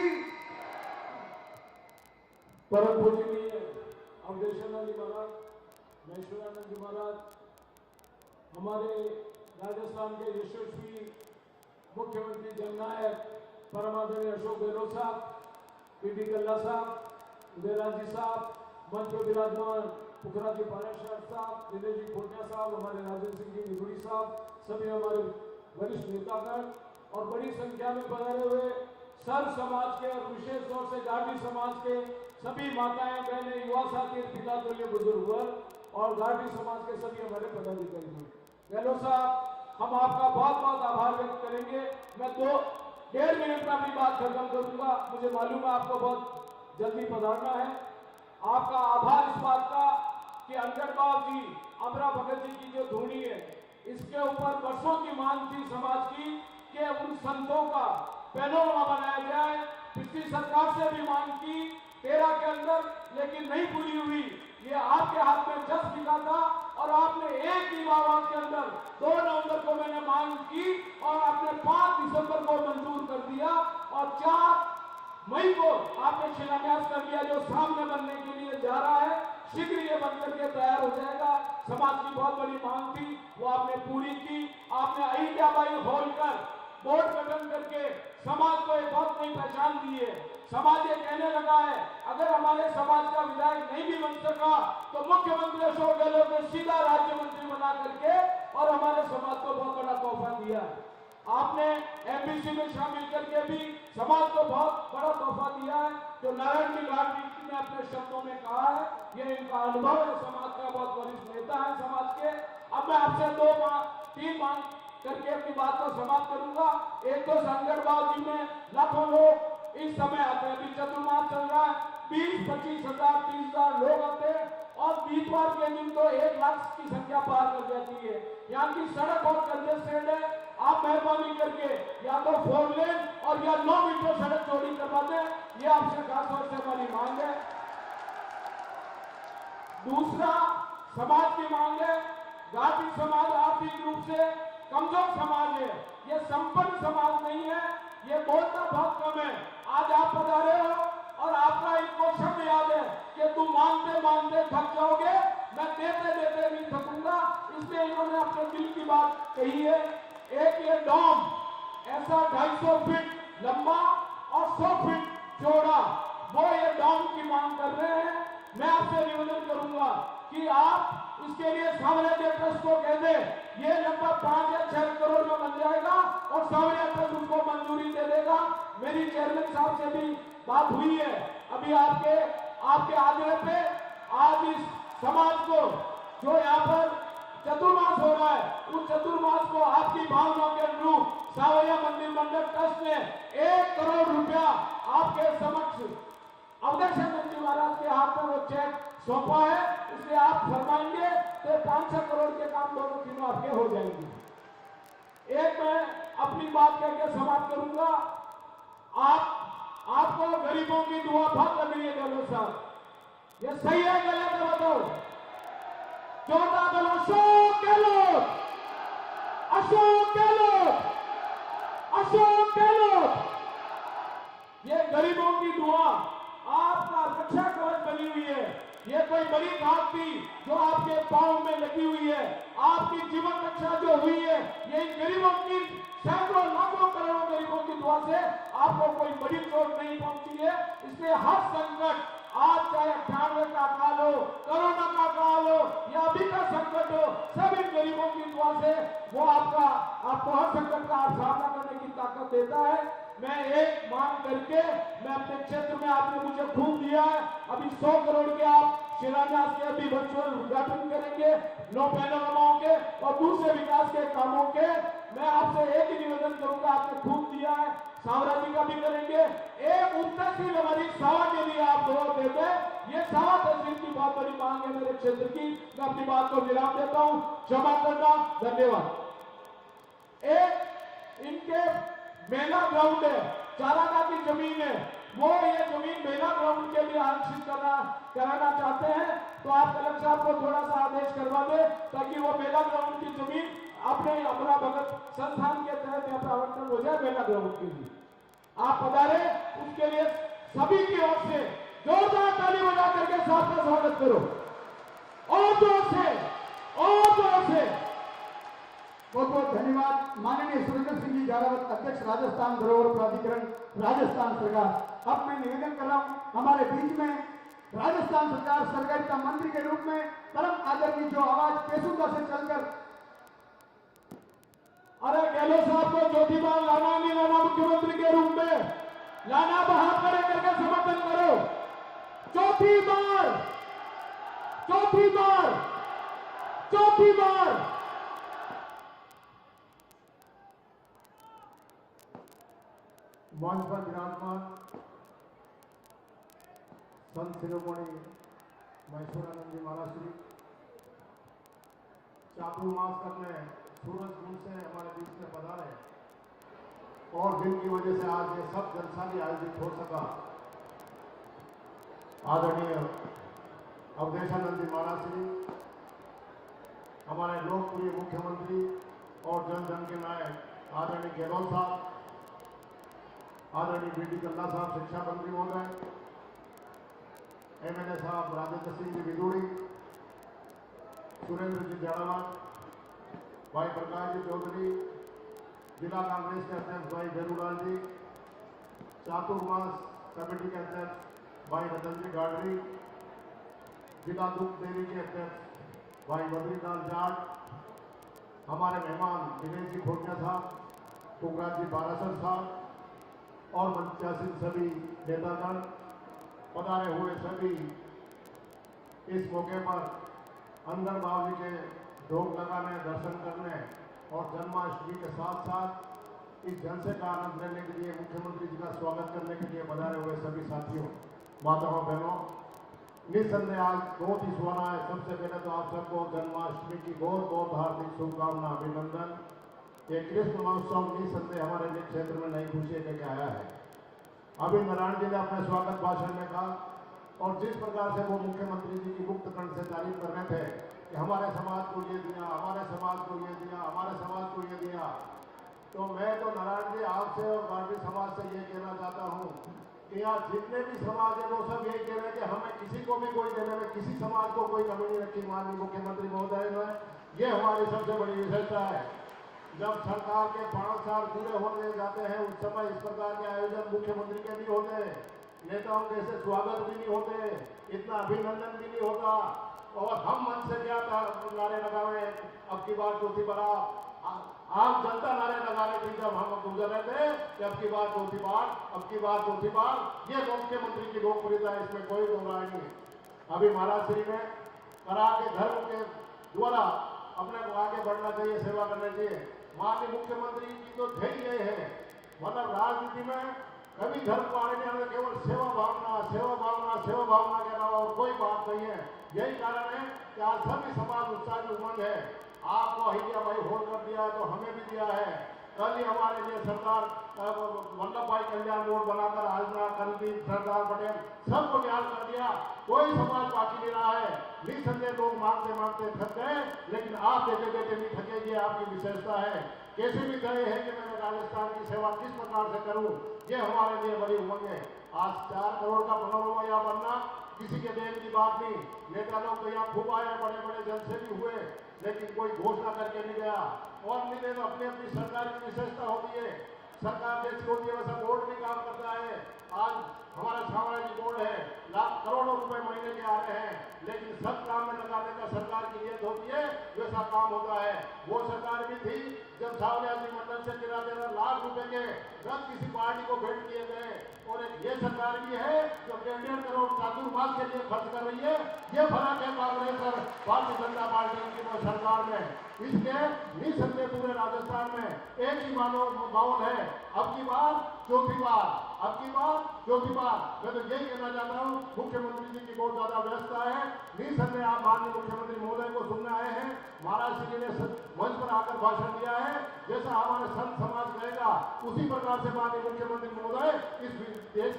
परम पूजनीय अवधेशानंद महाराज ऐश्वर्यानंद जी महाराज, हमारे राजस्थान के यशस्वी मुख्यमंत्री जननायक परम आदरणीय अशोक गहलोत साहब, पीडी कल्ला साहब, उदयलाल जी साहब, मंच पर विराजमान पुखराज जी पाराशर साहब, दिनेश जी खोटिया साहब, हमारे राजेंद्र सिंह जी निगुड़ी साहब, सभी हमारे वरिष्ठ नेतागण और बड़ी संख्या में पधारे हुए सर्व समाज के और विशेष तौर से गार्डी समाज के सभी माताएं बहनें, युवा साथी, पिता तुल्य बुजुर्ग वर्ग और गार्डी समाज के सभी हमारे पदाधिकारी। गहलोत साहब, हम आपका बहुत बहुत आभार व्यक्त करेंगे। मैं 2-1.5 मिनट में अपनी बात खत्म करूंगा। मुझे मालूम है आपको बहुत जल्दी पधारना है। आपका आभार इस बात का कि अंगड़बाव जी, अमरा भगत जी की जो धूनी है, इसके ऊपर वर्षों की मांग थी समाज की कि उन संतों का पैनोरमा बनाया जाए। पिछली सरकार से भी मांग की 13 के अंदर, लेकिन नहीं पूरी हुई। ये आपके हाथ में जस लिखा था और आपने एक ही बार के अंदर 2 नवंबर को मैंने मांग की और आपने 5 दिसंबर को मंजूर कर दिया और 4 मई को आपने शिलान्यास कर दिया, जो सामने बनने के लिए जा रहा है। शीघ्र ये बनकर के तैयार हो जाएगा। समाज की बहुत बड़ी मांग थी, वो आपने पूरी की। आपने अहिल्याबाई होलकर बोर्ड गठन करके समाज को एक बहुत नई पहचान दी है। समाज ये कहने लगा है, अगर हमारे समाज का विधायक नहीं भी बन सका तो मुख्यमंत्री अशोक गहलोत ने सीधा राज्य मंत्री बना करके और हमारे समाज को बहुत बड़ा तोहफा दिया है। आपने एमबीसी में शामिल करके भी समाज को बहुत बड़ा तोहफा दिया है। जो नारायण जी गांधी ने अपने शब्दों में कहा है, ये इनका अनुभव है। समाज का बहुत वरिष्ठ नेता है समाज के। अब मैं आपसे 2-3 मांग करके अपनी बात को समाप्त करूंगा। एक तो संगठबाव जी में लाखों लोग इस समय आते हैं। अभी चतुर्मास चल रहा है, 20-25 हजार 30 हजार लोग आते हैं और बीतवार के दिन तो 1 लाख की संख्या पार कर जाती है। यहाँ की सड़क बहुत कंजेस्टेड है। आप मेहरबानी करके या तो 4 लेन और या 9 मीटर सड़क चौड़ी करवा दें। ये आपसे खास तौर से हमारी मांग है। दूसरा, समाज की मांग है। गार्डी समाज आर्थिक रूप से कमजोर समाज है, ये संपन्न समाज नहीं है, ये बोलता बहुत कम है। आज आप पधारे हो और आपका इनको शब्द याद है कि तुम मांगते मांगते थक जाओगे, मैं देते देते नहीं थकूंगा। इसलिए इन्होंने अपने दिल की बात कही है। एक ये डॉम ऐसा 250 फीट लंबा और 100 फीट चौड़ा, वो ये डॉम की मांग कर रहे हैं। मैं आपसे निवेदन करूंगा कि आप इसके लिए सावरिया ट्रस्ट को कह दे, ये लगभग 5 या 6 करोड़ में बन जाएगा और सावरिया ट्रस्ट उसको मंजूरी दे देगा। मेरी चेयरमैन साहब से भी बात हुई है। अभी आपके आग्रह पे आज इस समाज को, जो यहाँ पर चतुर्मास हो रहा है, उस चतुर्मास को आपकी भावनाओं के अनुरूप सावरिया मंदिर मंडल ट्रस्ट ने 1 करोड़ रुपया आपके समक्ष अवधेशानंद जी महाराज के हाथ में वो चेक सौंपा है। इसलिए आप फरमाएंगे तो 5-6 करोड़ के काम दोनों तीनों आपके हो जाएंगे। एक मैं अपनी बात करके समाप्त करूंगा। आपको गरीबों की दुआ बहुत लग रही है गहलोत साहब, ये सही है गलत है बताओ? जोरदार बोलो अशोक गहलोत, अशोक गहलोत, अशोक गहलोत। ये गरीबों की दुआ आपका रक्षा कवच बनी हुई है। ये कोई बड़ी बात थी जो आपके पांव में लगी हुई है। आपकी जीवन रक्षा जो हुई है, ये गरीबों की सैकड़ों लाखों करोड़ों गरीबों की दुआ से आपको कोई बड़ी चोट नहीं पहुंची है। इसलिए हर संकट, आज चाहे 98 का काल हो, कोरोना का काल हो या अभी का संकट हो, सभी गरीबों की दुआ से वो आपको हर संकट का सामना करने की ताकत देता है। मैं एक मांग करके मैं अपने क्षेत्र में, आपने मुझे खूब दिया है, अभी 100 करोड़ के आप शिलान्यास के अभी वर्चुअल उद्घाटन करेंगे, 9 पैनोरमाओं के और दूसरे विकास के कामों के। मैं आपसे एक ही निवेदन करूंगा, आपने खूब दिया है, सावरा जी का भी करेंगे। एक उत्तरशील हमारी सावा के लिए आप दो देते, ये सावा तहसील की बहुत बड़ी मांग है मेरे क्षेत्र की। मैं अपनी बात को विराम देता हूं, क्षमा करना, धन्यवाद। एक इनके मेला ग्राउंड है, चारागाह की जमीन है, वो ये जमीन मेला ग्राउंड के लिए आरक्षित कराना चाहते हैं, तो आप कलेक्टर साहब को थोड़ा सा आदेश करवा दे ताकि वो मेला ग्राउंड की जमीन अपने अमरा भगत संस्थान के तहत यहाँ पर आवंटन हो जाए मेला ग्राउंड के लिए। आप पधारे, उसके लिए सभी की ओर से जोरदार ताली बजा करके साथ में स्वागत करो। और जोर से, और जोर से। बहुत बहुत धन्यवाद माननीय सुरेंद्र सिंह जी झालावाड़, अध्यक्ष राजस्थान धरोहर प्राधिकरण राजस्थान सरकार। अब मैं निवेदन कर रहा हूं हमारे बीच में राजस्थान सरकार सहकारिता मंत्री के रूप में परम आदरणीय जो आवाज पेशुदा से चलकर, अरे गहलोत साहब को चौथी बार लाना नहीं लाना मुख्यमंत्री के रूप में, लाना हाथ खड़े करके समर्थन करो। चौथी बार, चौथी बार, चौथी बार। मंच पर विराजमान संत शिरोमणि महेश्वरानंद जी महाराज श्री चातुर्मास करने सूरजकुंड से हमारे बीच में पधारे और जिनकी वजह से आज ये सब जलसा भी आयोजित हो सका। आदरणीय अवधेशानंद जी महाराज श्री, हमारे लोकप्रिय मुख्यमंत्री और जन जन के नायक आदरणीय गहलोत साहब, आदरणीय बीडी कल्ला साहब शिक्षा मंत्री महोदय, एमएलए साहब राजेंद्र सिंह जी विदुड़ी, सुरेंद्र जी झालावाड़, भाई प्रकाश जी चौधरी, जिला कांग्रेस के अध्यक्ष भाई बेरूलाल जी, चातुर्मास कमेटी के अध्यक्ष भाई रतन जी गाडरी, जिला दुख देवी के अध्यक्ष भाई बद्रीलाल जाट, हमारे मेहमान दिनेश जी खोटिया साहब, टुकराज जी बारासर साहब और मंचासीन सभी नेतागण, पधारे हुए सभी, इस मौके पर अंदर बाबू के ढोल लगाने, दर्शन करने और जन्माष्टमी के साथ साथ इस जलसे का आनंद लेने के लिए, मुख्यमंत्री जी का स्वागत करने के लिए पधारे हुए सभी साथियों, माताओं बहनों, निस्संदेह आज बहुत ही सुहाना है। सबसे पहले तो आप सबको जन्माष्टमी की बहुत बहुत हार्दिक शुभकामना, अभिनंदन। ये कृष्ण महोत्सव निस्संदेह हमारे लिए क्षेत्र में नई खुशी लेके आया है। अभी नारायण जी ने अपने स्वागत भाषण में कहा और जिस प्रकार से वो मुख्यमंत्री जी की मुक्त कंठ से तारीफ कर रहे थे कि हमारे समाज को ये दिया, हमारे समाज को ये दिया, हमारे समाज को ये दिया, तो मैं तो नारायण जी आपसे और गाडरी समाज से ये कहना चाहता हूँ कि यहाँ जितने भी समाज है वो सब यही कह रहे हैं कि हमें किसी को भी कोई देने में, किसी समाज को कोई कमी नहीं रखी माननीय मुख्यमंत्री महोदय ने। ये हमारी सबसे बड़ी विशेषता है। जब सरकार के 5 साल पूरे होने जाते हैं उस समय इस प्रकार के आयोजन मुख्यमंत्री के नहीं होते, नेताओं के ऐसे स्वागत भी नहीं होते, इतना अभिनंदन भी नहीं होता। और हम मन से क्या नारे लगावे, अब की बार चौथी बार, आम जनता नारे लगा रही थी जब हम गुजर रहे थे कि अब की बार चौथी बार, अब की बार चौथी बार। ये मुख्यमंत्री की लोकप्रियता है, इसमें कोई दो राय नहीं। अभी महाराज श्री ने करा के धर्म के द्वारा अपने को आगे बढ़ना चाहिए, सेवा करनी चाहिए। माननीय मुख्यमंत्री जी तो थे ही यही है, मतलब राजनीति में कभी धर्म को आने नहीं आने, केवल सेवा भावना, सेवा भावना, सेवा भावना के अलावा और कोई बात नहीं है। यही कारण है कि आज सभी समाज उत्साह की उमंग है। आपको अहिल्या भाई होल्ड कर दिया है तो हमें भी दिया है। कल ही हमारे लिए सरकार वल्लभ भाई कल्याण रोड बनाकर आजना, कल भी सरदार पटेल सबको न्याय कर दिया, कोई समाज बाकी नहीं रहा है। निसंदेह लोग मांगते मांगते थक गए, लेकिन आप देते देते नहीं थकेंगे, आपकी विशेषता है। कैसे भी कहे हैं कि मैं राजस्थान की सेवा किस प्रकार से करूं, ये हमारे लिए बड़ी उमंग है। आज 4 करोड़ का मनोरमा यहाँ बनना किसी के देन की बात नहीं। नेता लोग तो यहाँ खूब आए, बड़े बड़े जलसे भी हुए, लेकिन कोई घोषणा करके नहीं गया। और नहीं दे तो अपनी अपनी सरकार की विशेषता होती है, सरकार जैसी होती है वैसा बोर्ड भी काम करता है। आज हमारा छावड़ा जी बोर्ड है, लाख करोड़ों रुपए महीने के आ रहे हैं, लेकिन सब काम में लगाने का सरकार की नियत होती है, वैसा काम होता है। वो सरकार भी थी जब सावलिया जी मंडल से 13 लाख रुपए के रथ किसी पार्टी को भेंट किए गए, और एक ये सरकार भी है जो 1.5 करोड़ चातुर्मास के लिए खर्च कर रही है। ये फर्क है कांग्रेस और भारतीय जनता पार्टी की सरकार में। इसलिए निसंदेह पूरे राजस्थान में एक ही माहौल है, अब की बार चौथी बार, अब की बार चौथी बार। मैं तो यही कहना चाहता हूँ, मुख्यमंत्री जी की बहुत ज्यादा व्यवस्था है। निसंदेह आप माननीय मुख्यमंत्री महोदय को सुनने आए हैं। महाराज जी ने मंच पर आकर भाषण दिया है, जैसा हमारे संत समाज कहेगा उसी प्रकार से माननीय मुख्यमंत्री महोदय इस देश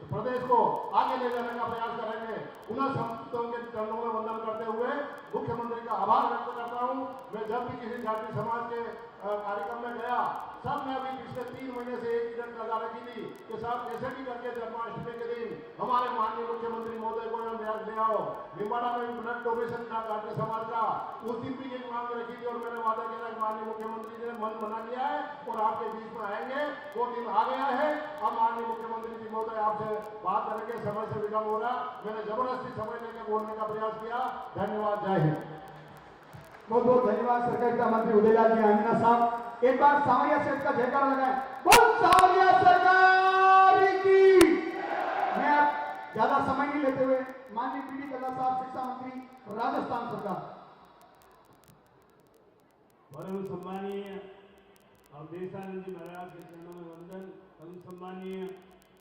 प्रदेश को आगे ले जाने का प्रयास करेंगे। पुनः संतों के चरणों में वंदन करते हुए मुख्यमंत्री का आभार व्यक्त करता हूँ। मैं जब भी किसी जाति समाज के कार्यक्रम में गया, सब ने अभी पिछले 3 महीने से एक ही लगा रखी थी कि साहब कैसे भी करके जन्माष्टमी के दिन हमारे माननीय मुख्यमंत्री महोदय को यहाँ ले आओ। निम्बाड़ा में ब्लड डोनेशन का काटी समाज का उसी पी की मांग रखी थी और मैंने वादा किया था कि माननीय मुख्यमंत्री जी ने मन बना लिया है और आपके बीच में आएंगे। वो दिन आ गया है। अब माननीय मुख्यमंत्री जी महोदय आपसे बात करेंगे। समय से विलंब हो रहा, मैंने जबरदस्ती समय लेकर बोलने का प्रयास किया। धन्यवाद। जय हिंद। बहुत बहुत धन्यवाद सहकारिता मंत्री उदयलाल जी आंजना साहब। एक बार सांवरिया सेठ का जयकारा लगाएं। बोल सांवरिया सरकार की। मैं अब ज्यादा समय नहीं लेते हुए माननीय पीडी कल्ला साहब शिक्षा मंत्री राजस्थान सरकार। परम सम्मानीय अवधेशानंद जी महाराज के चरणों में वंदन। परम सम्मानीय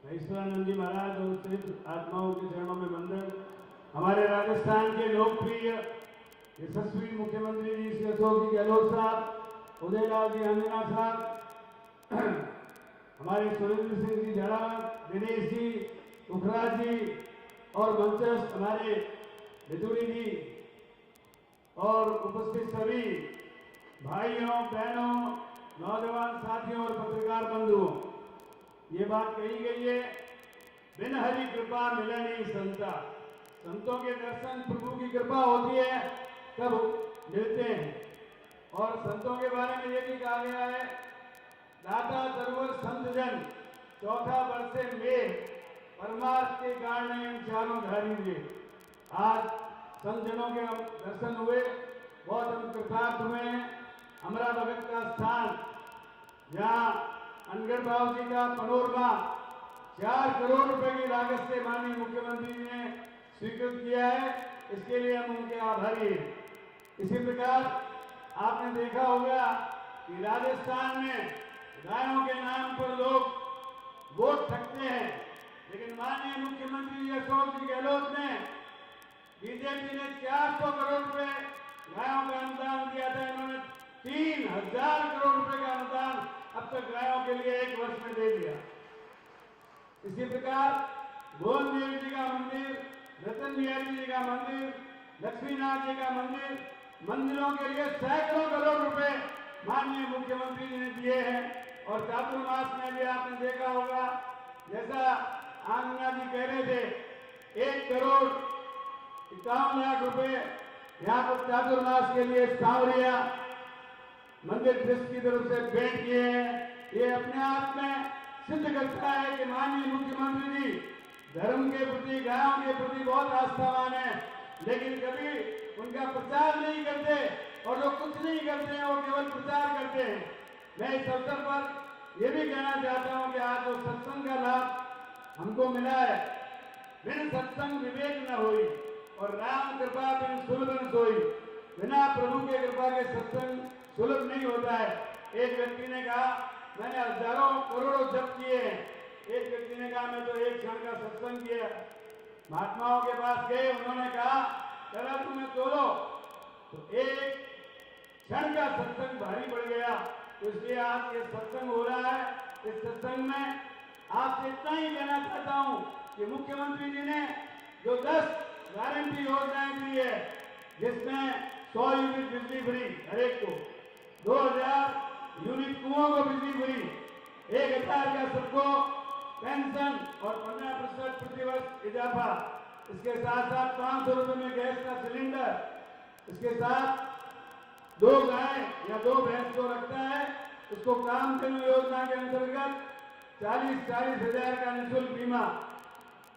महेश्वरानंद जी महाराज और सहित आत्माओं के चरणों में वंदन। हमारे राजस्थान के लोकप्रिय यशस्वी मुख्यमंत्री जी श्री अशोक जी गहलोत साहब, उदयलाल जी आंजना साहब, हमारे सुरेंद्र सिंह जी झाड़ा, दिनेश जी, उखराज जी और मंचस्थ हमारे बिजुड़ी जी और उपस्थित सभी भाइयों बहनों नौजवान साथियों और पत्रकार बंधुओं, ये बात कही गई है, बिन हरि कृपा मिले नहीं संता। संतों के दर्शन प्रभु की कृपा होती है तब मिलते हैं। और संतों के बारे में ये भी कहा गया है, दाता सर्वर संत जन चौथा वर्षे मेल परमार्थ के कारण चारों धारी हुए। आज संत जनों के दर्शन हुए, बहुत हम कृतार्थ हुए हैं। अमरा भगत का स्थान जहाँ अनगढ़ बाबू जी का पनोरमा 4 करोड़ रुपए की लागत से माननीय मुख्यमंत्री जी ने स्वीकृत किया है, इसके लिए हम उनके आभारी हैं। इसी प्रकार आपने देखा होगा कि राजस्थान में गायों के नाम पर लोग वोट ठगते हैं, लेकिन माननीय मुख्यमंत्री अशोक जी गहलोत ने बीजेपी ने 400 करोड़ रुपए गायों का अनुदान दिया था। इन्होंने 3000 करोड़ रुपए का अनुदान अब तक गायों के लिए 1 वर्ष में दे दिया। इसी प्रकार भुवन देवी जी का मंदिर, रतन बिहारी जी का मंदिर, लक्ष्मीनाथ जी का मंदिर, मंदिरों के लिए सैकड़ों करोड़ रुपए माननीय मुख्यमंत्री जी ने दिए हैं। और चातुर्मास में भी आपने देखा होगा, जैसा आंजना जी कह रहे थे, 1,51,00,000 रुपए यहाँ पर चातुर्मास के लिए सांवरिया मंदिर ट्रस्ट की तरफ से भेंट किए हैं। ये अपने आप में सिद्ध करता है कि माननीय मुख्यमंत्री जी धर्म के प्रति, गायों के प्रति बहुत आस्थावान है, लेकिन कभी उनका प्रचार नहीं करते और जो कुछ नहीं करते हैं वो केवल प्रचार करते हैं। मैं इस अवसर पर यह भी कहना चाहता हूं कि आज जो सत्संग का लाभ हमको मिला है, बिन सत्संग विवेक न होई और राम कृपा बिन सुलभ न सोई। बिना प्रभु के कृपा के सत्संग सुलभ नहीं होता है। एक व्यक्ति ने कहा मैंने हजारों करोड़ों जप किए हैं। एक व्यक्ति ने कहा मैं तो 1 क्षण का सत्संग किया। महात्माओं के पास गए, उन्होंने कहा चला तुम्हें तोलो, तो 1 क्षण का सत्संग भारी पड़ गया। तो इसलिए आज ये सत्संग हो रहा है। इस सत्संग में आपसे इतना ही कहना चाहता हूं कि मुख्यमंत्री जी ने जो 10 गारंटी योजनाएं दी है, जिसमें 100 यूनिट बिजली फ्री हर एक को, 2000 यूनिट कुओं को बिजली फ्री, 1000 का सबको पेंशन और 15% प्रतिवर्ष इजाफा। इसके साथ साथ 500 रुपए में गैस का सिलेंडर। इसके साथ 2 गाय या 2 भैंस जो रखता है उसको कामधेनु योजना के अंतर्गत 40 हजार का निःशुल्क बीमा।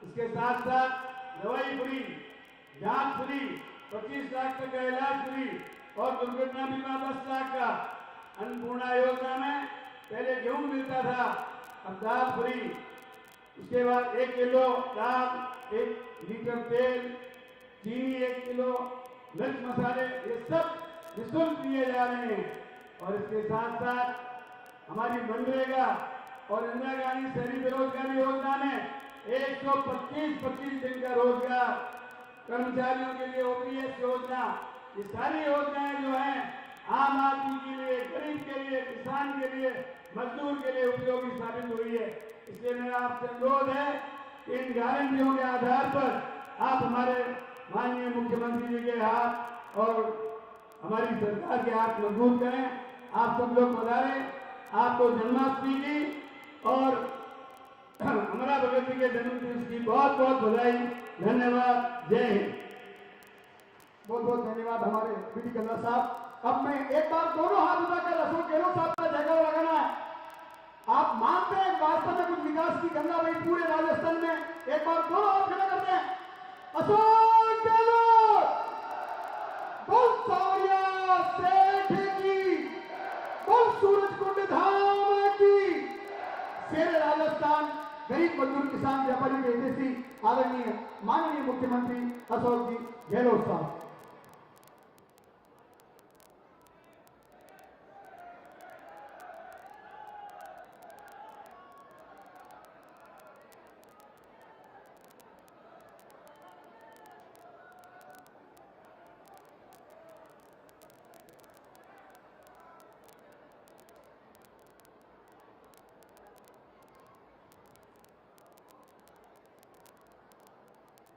इसके साथ साथ दवाई फ्री, जांच फ्री, 25 लाख तक का इलाज फ्री और दुर्घटना बीमा 10 लाख का। अन्नपूर्णा योजना में पहले गेहूं मिलता था, अब दाल फ्री। उसके बाद 1 किलो दाल, 1 लीटर तेल, चीनी 1 किलो, मिर्च मसाले, ये सब निःशुल्क दिए जा रहे हैं। और इसके साथ साथ हमारी मनरेगा और इंदिरा गांधी शहरी बेरोजगारी योजना में 125 दिन का रोजगार कर्मचारियों के लिए, ओपीएस योजना, ये सारी योजनाएं जो हैं आम आदमी के लिए, गरीब के लिए, किसान के लिए, मजदूर के लिए उपयोगी साबित हुई है। इसलिए मेरा आपसे अनुरोध है कि इन गारंटियों के आधार पर आप हमारे माननीय मुख्यमंत्री जी के हाथ और हमारी सरकार के हाथ मजबूत करें। आप सब लोग पधारें। आपको जन्माष्टमी की और अमरा भगत जी के जन्मदिन की बहुत बहुत बधाई। धन्यवाद। जय हिंद। बहुत बहुत धन्यवाद हमारे बीडी कल्ला साहब। अब मैं एक बार दोनों हाथ उठाकर अशोक गहलोत साहब का जयकारा लगाना है। आप मानते हैं वास्तव में कुछ विकास की गंगा भाई पूरे राजस्थान में? एक बार दोनों हाथ खड़ा करते हैं। अशोक गहलोत, बहुत सावरिया सेठ की, बहुत सूरजकुंड धाम की, शेर राजस्थान, गरीब मजदूर किसान व्यापारी के हितैषी आदरणीय माननीय मुख्यमंत्री अशोक जी गहलोत साहब।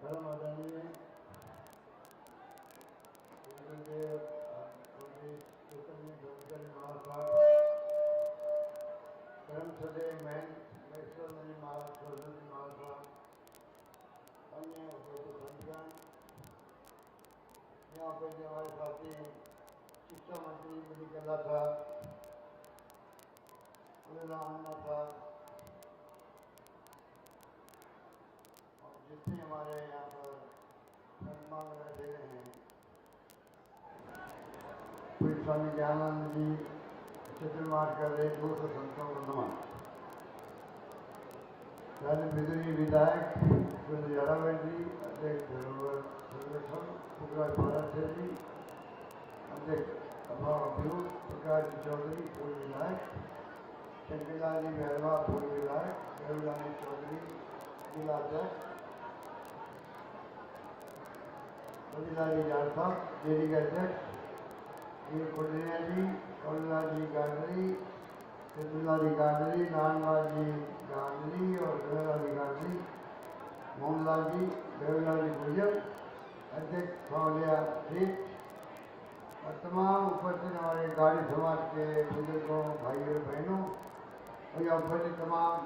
धर्म आदरणीय धर्म सदे महेश्वर मणि महाराज चौधरी महाराज अन्य संतगण, यहाँ पर जो हमारे साथी शिक्षा मंत्री बीडी कल्ला साहब, अन्ना साहब, जितने हमारे यहाँ पर सम्मान दे रहे हैं, पूरी स्वामी ज्ञानानंद जी चतुर्मार्ग कर रहे 200 संतों को नमन। राज्य बिदुरी विधायक श्री हरावत जी, अध्यक्ष धरोहर सर्वेक्षण पुखराज महाराज जी, अध्यक्ष अभियोग प्रकाश जी चौधरी पूर्व विधायक, शंकरलाल जी मेहरवा पूर्व विधायक, देवलानी चौधरी जिला अध्यक्ष, रविलाल जी जाड़सा डेरी के अध्यक्ष, कुंडलिया जी, कौलाल जी गांधरी, सिद्धूलाल जी गांधरी, नानलाल जी गांधरी और गंगालाल जी गांधरी, मोहनलाल जी, देवलाल जी गुजर, अध्यक्ष सावलिया सेठ और तमाम उपस्थित हमारे गाड़ी समाज के बुजुर्गों, भाइयों बहनों और यहाँ उपस्थित तमाम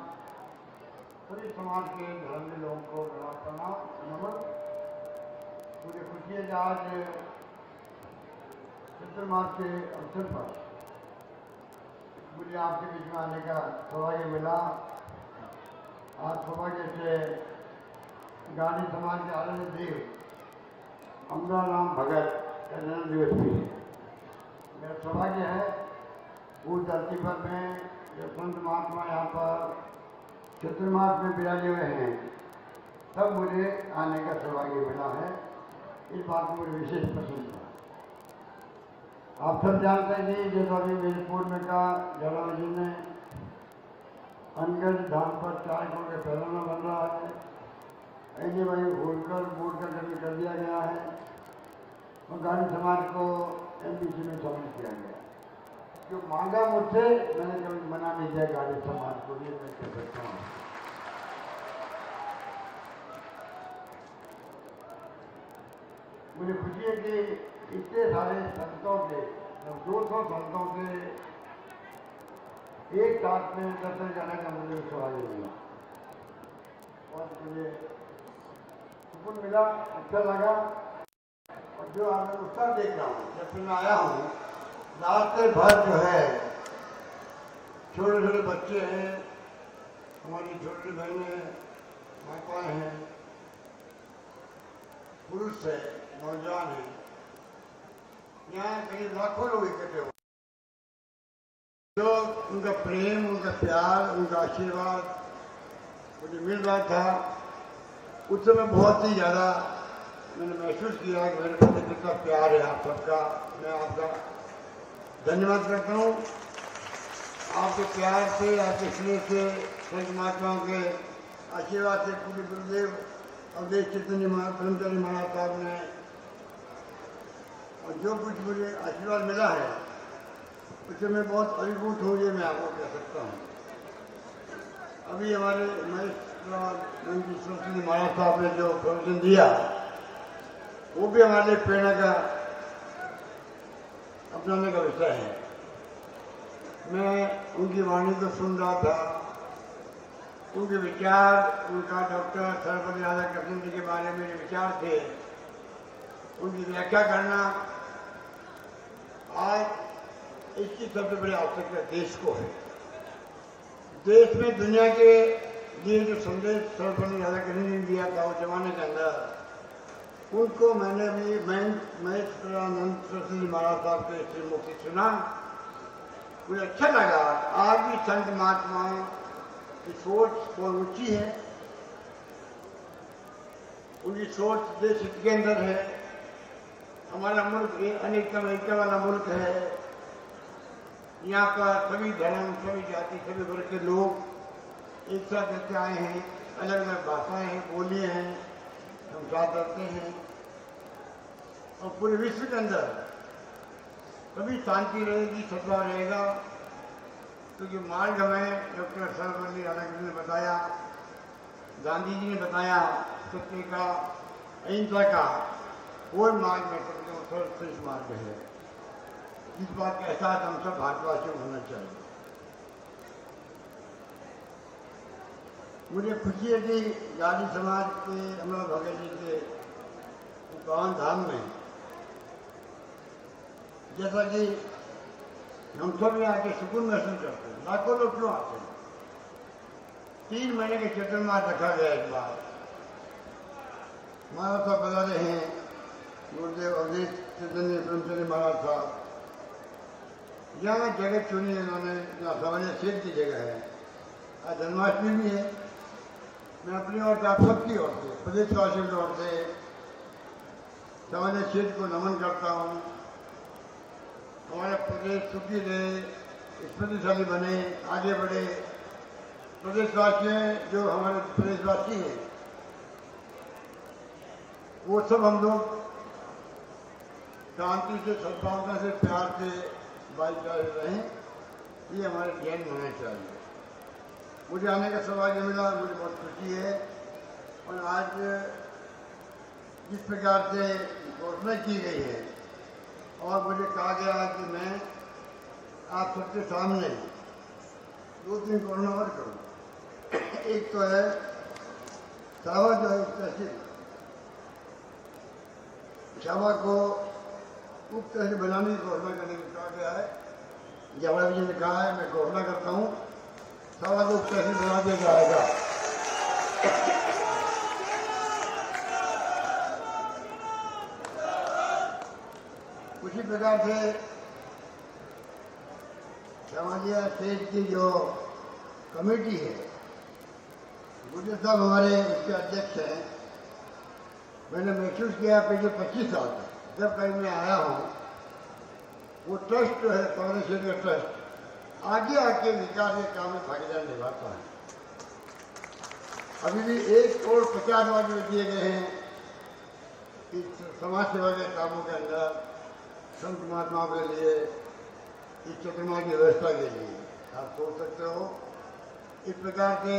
सभी समाज के धर्मी लोगों को प्रणाम नमन। मुझे खुशी है कि आज चतुर्मास के अवसर पर मुझे आपके बीच में आने का सौभाग्य मिला। आज सौभाग्य से गाड़ी समाज के आनंद देव अमरा राम भगत का जन्म दिवस भी है। मेरा सौभाग्य है उस धरती पर मैं जब संत महात्मा यहाँ पर चतुर्मास में विराजे हुए हैं तब मुझे आने का सौभाग्य मिला है। इस बात में मुझे विशेष पसंद था। आप सब जानते हैं कि जैसा अभी मेरे पूर्व में कहा जयराम जी ने अनगढ़ धाम पर 4 करोड़ का पैमाना बन रहा है। ऐसे भाई होलकर बोर्ड का गठन कर दिया गया है और गाड़ी समाज को एमपीसी में शामिल किया गया। जो मांगा मुझसे मैंने कभी मना नहीं किया गाड़ी समाज को, ये मैं कह सकता हूँ। मुझे खुशी है कि इतने सारे संतों के 200 संतों के एक साथ में दर्शन करने का मुझे सौभाग्य मिला और मुझे सुकून मिला, अच्छा लगा। और जो आज मैं उत्साह देख रहा हूँ जब मैं आया हूँ, रास्ते भर जो है छोटे छोटे बच्चे हैं, हमारी छोटी बहनें माताएँ हैं, पुरुष है, नौजवान है, यहाँ करीब लाखों लोग इकट्ठे हुए। जो उनका प्रेम, उनका प्यार, उनका आशीर्वाद मुझे मिल रहा था, उस समय बहुत ही ज़्यादा मैंने महसूस किया कि मेरे प्रति कितना प्यार है आप सबका। मैं आपका धन्यवाद करता हूँ। आपके प्यार से, आपके स्नेह से, संत महात्माओं के आशीर्वाद से पूरे गुरुदेव अवधेश चैतन्य ब्रह्मचारी महाराज साहब ने और जो कुछ मुझे आशीर्वाद मिला है उससे मैं बहुत अभिभूत हूँ, ये मैं आपको कह सकता हूँ। अभी हमारे महेश सरस्वती महाराज साहब ने जो प्रवचन दिया वो भी हमारे लिए प्रेरणा का अपनाने का विषय है। मैं उनकी वाणी को सुन रहा था उनके विचार, उनका डॉक्टर सर्वपल्ली राधाकृष्णन जी के बारे में जो विचार थे, उनकी व्याख्या करना आज इसकी सबसे बड़ी आवश्यकता देश को है। देश में दुनिया के लिए जो संदेश सर्वपल्ली राधाकृष्णन ने दिया था उस जमाने के अंदर, उनको मैंने भी मैं सरस्वती महाराज साहब के श्रीमुख से सुना, मुझे अच्छा लगा। आज भी संत महात्माओं की सोच बहुत ऊंची है, उनकी सोच देश हित के अंदर है। हमारा मुल्क अनेकता में एकता वाला मुल्क है। यहाँ पर सभी धर्म, सभी जाति, सभी वर्ग के लोग एक साथ रहते आए हैं। अलग अलग भाषाएं हैं, बोलियां हैं, हम साथ रहते हैं और पूरे विश्व के अंदर कभी शांति रहेगी, सद्भाव रहेगा। तो जो मार्ग हमें डॉक्टर सर्वपल्ली राधाकृष्णन ने बताया, गांधी जी ने बताया, सत्य का, अहिंसा का, वो मार्ग में सर्वश्रेष्ठ मार्ग है। इस बात का एहसास हम सब भारतवासियों को होना चाहिए। मुझे खुशी है कि गाली समाज के अमला भगत जी के पावन धाम में, जैसा कि हम सब यहाँ आके सुकून महसूस करते हैं, लाखों लोग क्यों आते हैं। 3 महीने के चतुर्मास रखा गया इस बार। महाराज साहब बता रहे हैं, गुरुदेव अवधेश चैतन्य ब्रह्मचारी महाराज साहब, यहाँ जगह चुनी है उन्होंने, जहाँ सामान्य सेठ की जगह है। आज जन्माष्टमी भी है। मैं अपनी ओर से, आप सबकी ओर से, प्रदेशवासियों की ओर से सामान्य सेठ को नमन करता हूँ। हमारा प्रदेश सुखी रहे, स्मृतिशाली बने, आगे बढ़े। प्रदेशवासी हैं, जो हमारे प्रदेशवासी हैं, वो सब हम लोग शांति से, सद्भावना से, प्यार से, भाईचारे रहें। ये हमारे ध्यान में होना चाहिए। मुझे आने का सौभाग्य मिला, मुझे बहुत खुशी है। और आज जिस प्रकार से घोषणा की गई है और मुझे कहा गया कि मैं आप सबके सामने 2-3 घोषणा और करूँ। एक तो है शाहवा जो है तहसील, शाहवा को उप तहसील बनाने की घोषणा करने को कहा गया है। जवाहर जी ने कहा है, मैं घोषणा करता हूँ, शाहवा को उप तहसील बना दिया जाएगा। उसी प्रकार से समाजिया स्टेट की जो कमेटी है, गुजर साहब हमारे उसके अध्यक्ष हैं। मैंने महसूस किया पिछले 25 साल जब कहीं मैं आया हूँ, वो ट्रस्ट जो है सामान्य क्षेत्र का ट्रस्ट आगे आके विकास के काम में भागीदार निभाता है। अभी भी 1,50,000 रुपये दिए गए हैं इस समाज सेवा के कामों के अंदर, संत महात्माओं के लिए, इस चतुर्मास की व्यवस्था के लिए। आप सोच सकते हो, इस प्रकार से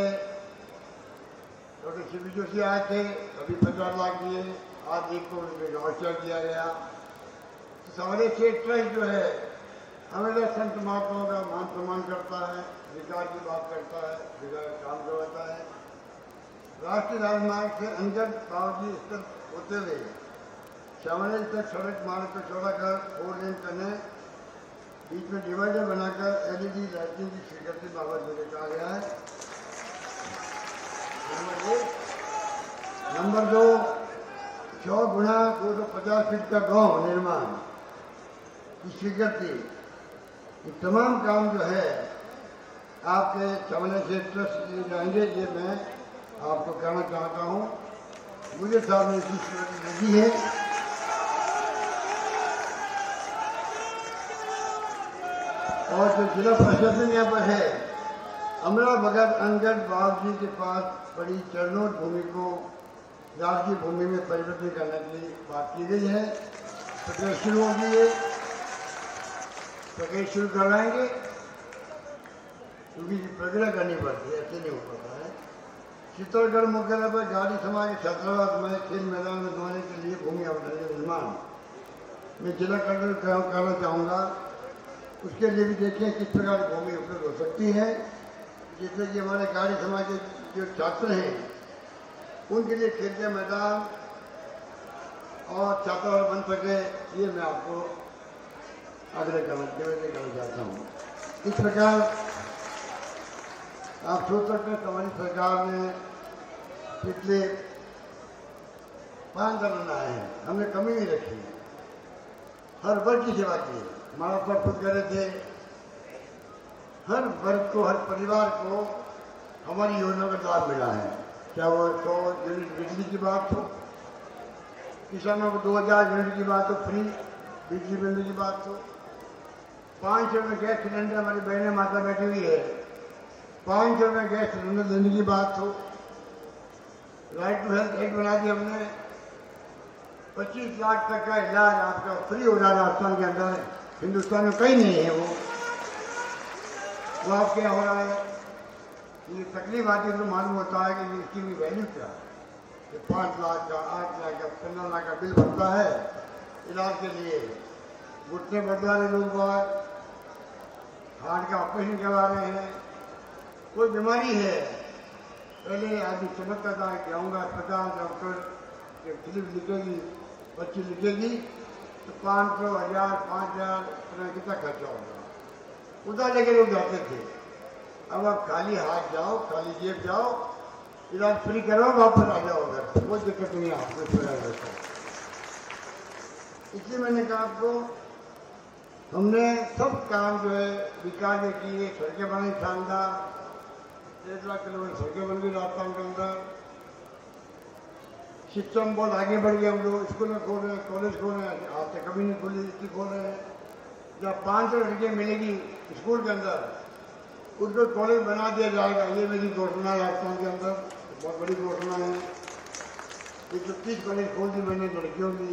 डॉक्टर शिव जोशी आए थे, कभी 50 लाख दिए, आज 1 करोड़ रुपये का वाउचर दिया गया। तो सामान्य क्षेत्र ट्रस्ट जो है हमेशा संत महात्माओं का मान सम्मान करता है, विकास की बात करता है, विकास का काम करवाता है। राष्ट्रीय राजमार्ग से अंदर बावजूद स्तर होते हुए सामान्य तक सड़क मार्ग को चौड़ा कर 4 लेन करने, बीच में डिवाइडर बनाकर LED लाइटिंग की स्वीकृति बाबत मुझे कहा गया है। नंबर 2, 100 गुना 250 फीट का गांव निर्माण की स्वीकृति। ये तमाम काम जो है आपके सामान्य से ट्रस्ट लिए जाएंगे। ये मैं आपको कहना चाहता हूँ, मुझे साहब ने इसकी स्वीकृति दी है। और जो जिला प्रशासन यहाँ पर है, अमला भगत अनगढ़ बाबू जी के पास पड़ी चरणों भूमि को राजकीय भूमि में परिवर्तित करने के लिए बात की गई है। प्रक्रिया शुरू हो गई है, प्रक्रिया शुरू करवाएंगे, क्योंकि प्रक्रिया करनी पड़ती है, ऐसे नहीं हो पाता है। चित्तौड़गढ़ मुख्यालय पर गाड़ी समाज के छात्रावास में खेल मैदान में धोने के लिए भूमि आवंटन का निर्माण मैं जिला कलेक्टर करना चाहूँगा। उसके लिए भी देखें किस प्रकार की भूमि उपलब्ध हो सकती है, जिससे कि हमारे गाड़ी समाज के जो छात्र हैं उनके लिए खेल के मैदान और छात्रावास बन सके, ये मैं आपको आग्रह करना चाहता हूँ। इस प्रकार आप सोच सकते हैं हमारी सरकार ने पिछले 5 साल बनाए हैं, हमने कमी नहीं रखी, हर वर्ग की सेवा की। हमारा पर खुद कह रहे थे हर वर्ग को, हर परिवार को हमारी योजना का लाभ मिला है, चाहे वो 100 यूनिट बिजली की बात हो, किसानों को 2000 यूनिट की बात हो, फ्री बिजली मिलने की बात हो, 500 में गैस सिलेंडर, हमारी बहनें माता बैठी हुई है, 500 में गैस सिलेंडर देने की बात हो, राइट टू हेल्थ एक्ट बना दी हमने, 25 लाख तक का इलाज आपका फ्री हो रहा है राजस्थान के अंदर, हिंदुस्तान में कहीं नहीं है वो आपके यहाँ हो रहा है। ये तकलीफ आती है तो मालूम होता है कि इसकी भी वैल्यू क्या है। 5 लाख का, 8 लाख का, 15 लाख का बिल बनता है इलाज के लिए, घुटने बढ़ रहे लोग बाहर, हार्ट का ऑपरेशन करवा रहे हैं, कोई बीमारी है, पहले आदमी समझता था कि आऊँगा अस्पताल, डॉक्टर फिलिप लिखेगी, पर्ची लिखेगी तो 500, 1000, 5000 कितना खर्चा होगा, उधर लेके लोग जाते थे। अब आप खाली हाथ जाओ, खाली जेब जाओ, इलाज फ्री करो, वापस आ जाओ घर, कोई दिक्कत नहीं है आपको फिर। इसलिए मैंने कहा आपको, हमने सब काम जो है विकास में किए, सड़कें बनाई शानदार, 1 लाख किलोमीटर सड़कें बन गई राजस्थान के अंदर, शिक्षा में बहुत आगे बढ़ गए हम लोग, स्कूल में खोल रहे हैं, कॉलेज खोल रहे हैं, आज तक कभी नहीं खुली, इसकी खोल रहे हैं। जब 500 लड़कियाँ मिलेगी स्कूल के अंदर, उसको कॉलेज बना दिया जाएगा, ये मेरी घोषणा है राजस्थान के अंदर, बहुत बड़ी घोषणा है। 130 कॉलेज खोल दी मैंने लड़कियों की,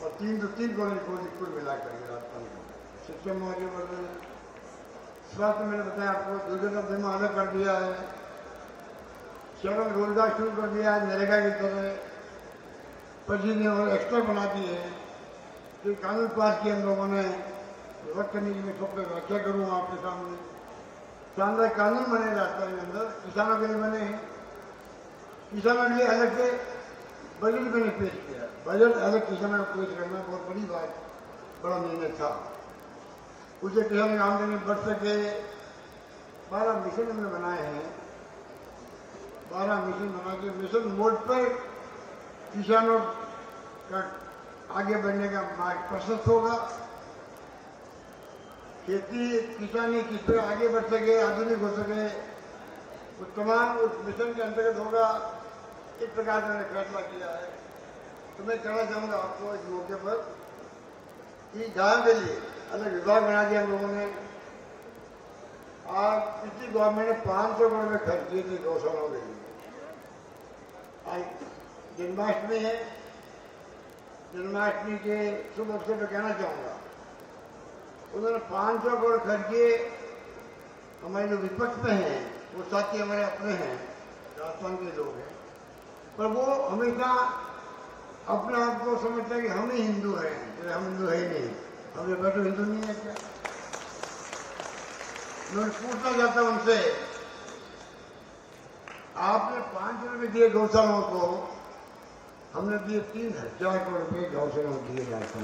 और 3 कॉलेज खोल दी कुल मिला करके राजस्थान में। शिक्षा में आगे बढ़ रहे हैं, स्वास्थ्य मैंने बताया आपको, दुर्घटना बीमा अलग कर दिया है, शहरों में रोजगार शुरू कर दिया है नरेगा की तरह, पची ने और एक्स्ट्रा बना दी है। तो कानून पास किए हम लोगों ने, वक्त करने की मैं सब व्याख्या करूँ आपके सामने। शानदार कानून बने राजस्थान के अंदर, किसानों के लिए बने हैं, किसानों के लिए अलग से बजट मैंने पेश किया, बजट अलग किसानों को पेश करना बहुत बड़ी बात, बड़ा निर्णय था। उसे किसान की आमदनी बढ़ सके, 12 मिशन हमने बनाए हैं, 12 मिशन बना के मिशन मोड पर किसानों का आगे बढ़ने का मार्ग प्रशस्त होगा। खेती किसानी किस पर आगे बढ़ सके, आधुनिक हो सके, वो तमाम उस मिशन के अंतर्गत होगा। इस प्रकार से मैंने फैसला किया है। तो मैं कहना चाहूँगा आपको इस मौके पर कि गायों के लिए अलग विभाग बना दिया हम लोगों ने। आज पिछली गवर्नमेंट ने 500 करोड़ रुपये खर्च किए थे गौशालाओं के लिए। आज जन्माष्टमी है, जन्माष्टमी के शुभ अवसर पर कहना चाहूँगा, उन्होंने 500 करोड़ खर्च किए। हमारे जो विपक्ष में हैं वो साथी हमारे अपने हैं, राजस्थान के लोग हैं, पर वो हमेशा अपने आप को समझते हैं कि हम ही हिंदू हैं, हम हिंदू है ही नहीं, हम ये बैठो हिंदू नहीं है क्या। मैं पूछना चाहता हूँ उनसे, आपने 500 रुपये दिए गौशालाओं को, हमने दिए 3000 करोड़ रुपये गौशालाओं को दिए राजस्थान।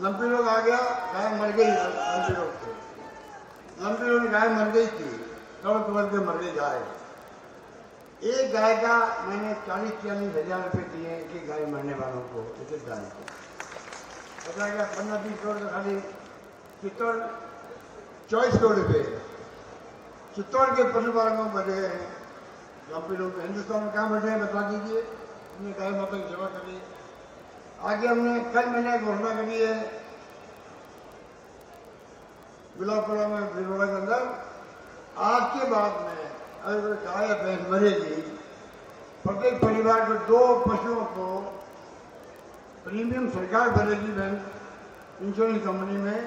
लंपी लोग आ गया, गाय मर गई, लंपी लोग थे, लंपी लोग गाय मर गई थी, तड़प के मर गई गाय। एक गाय का मैंने 40-40 हजार रुपये दिए कि गाय मरने वालों को, एक गाय को पता गया 15-20 करोड़ का खाली चित्तौड़ 24 करोड़ रुपये चित्तौड़ के पशुपालकों को बढ़े हैं। लंपी लोग हिंदुस्तान में कहाँ बैठे हैं बता दीजिए, हमने गाय माता की सेवा करी। आगे हमने कल मैंने घोषणा करी है गुलाबपुरा में भीलवाड़ा के अंदर, आज के बाद में अगर गाय भैंस मरेगी, प्रत्येक परिवार को 2 पशुओं को प्रीमियम सरकार भरेगी बैंक इंश्योरेंस कंपनी में,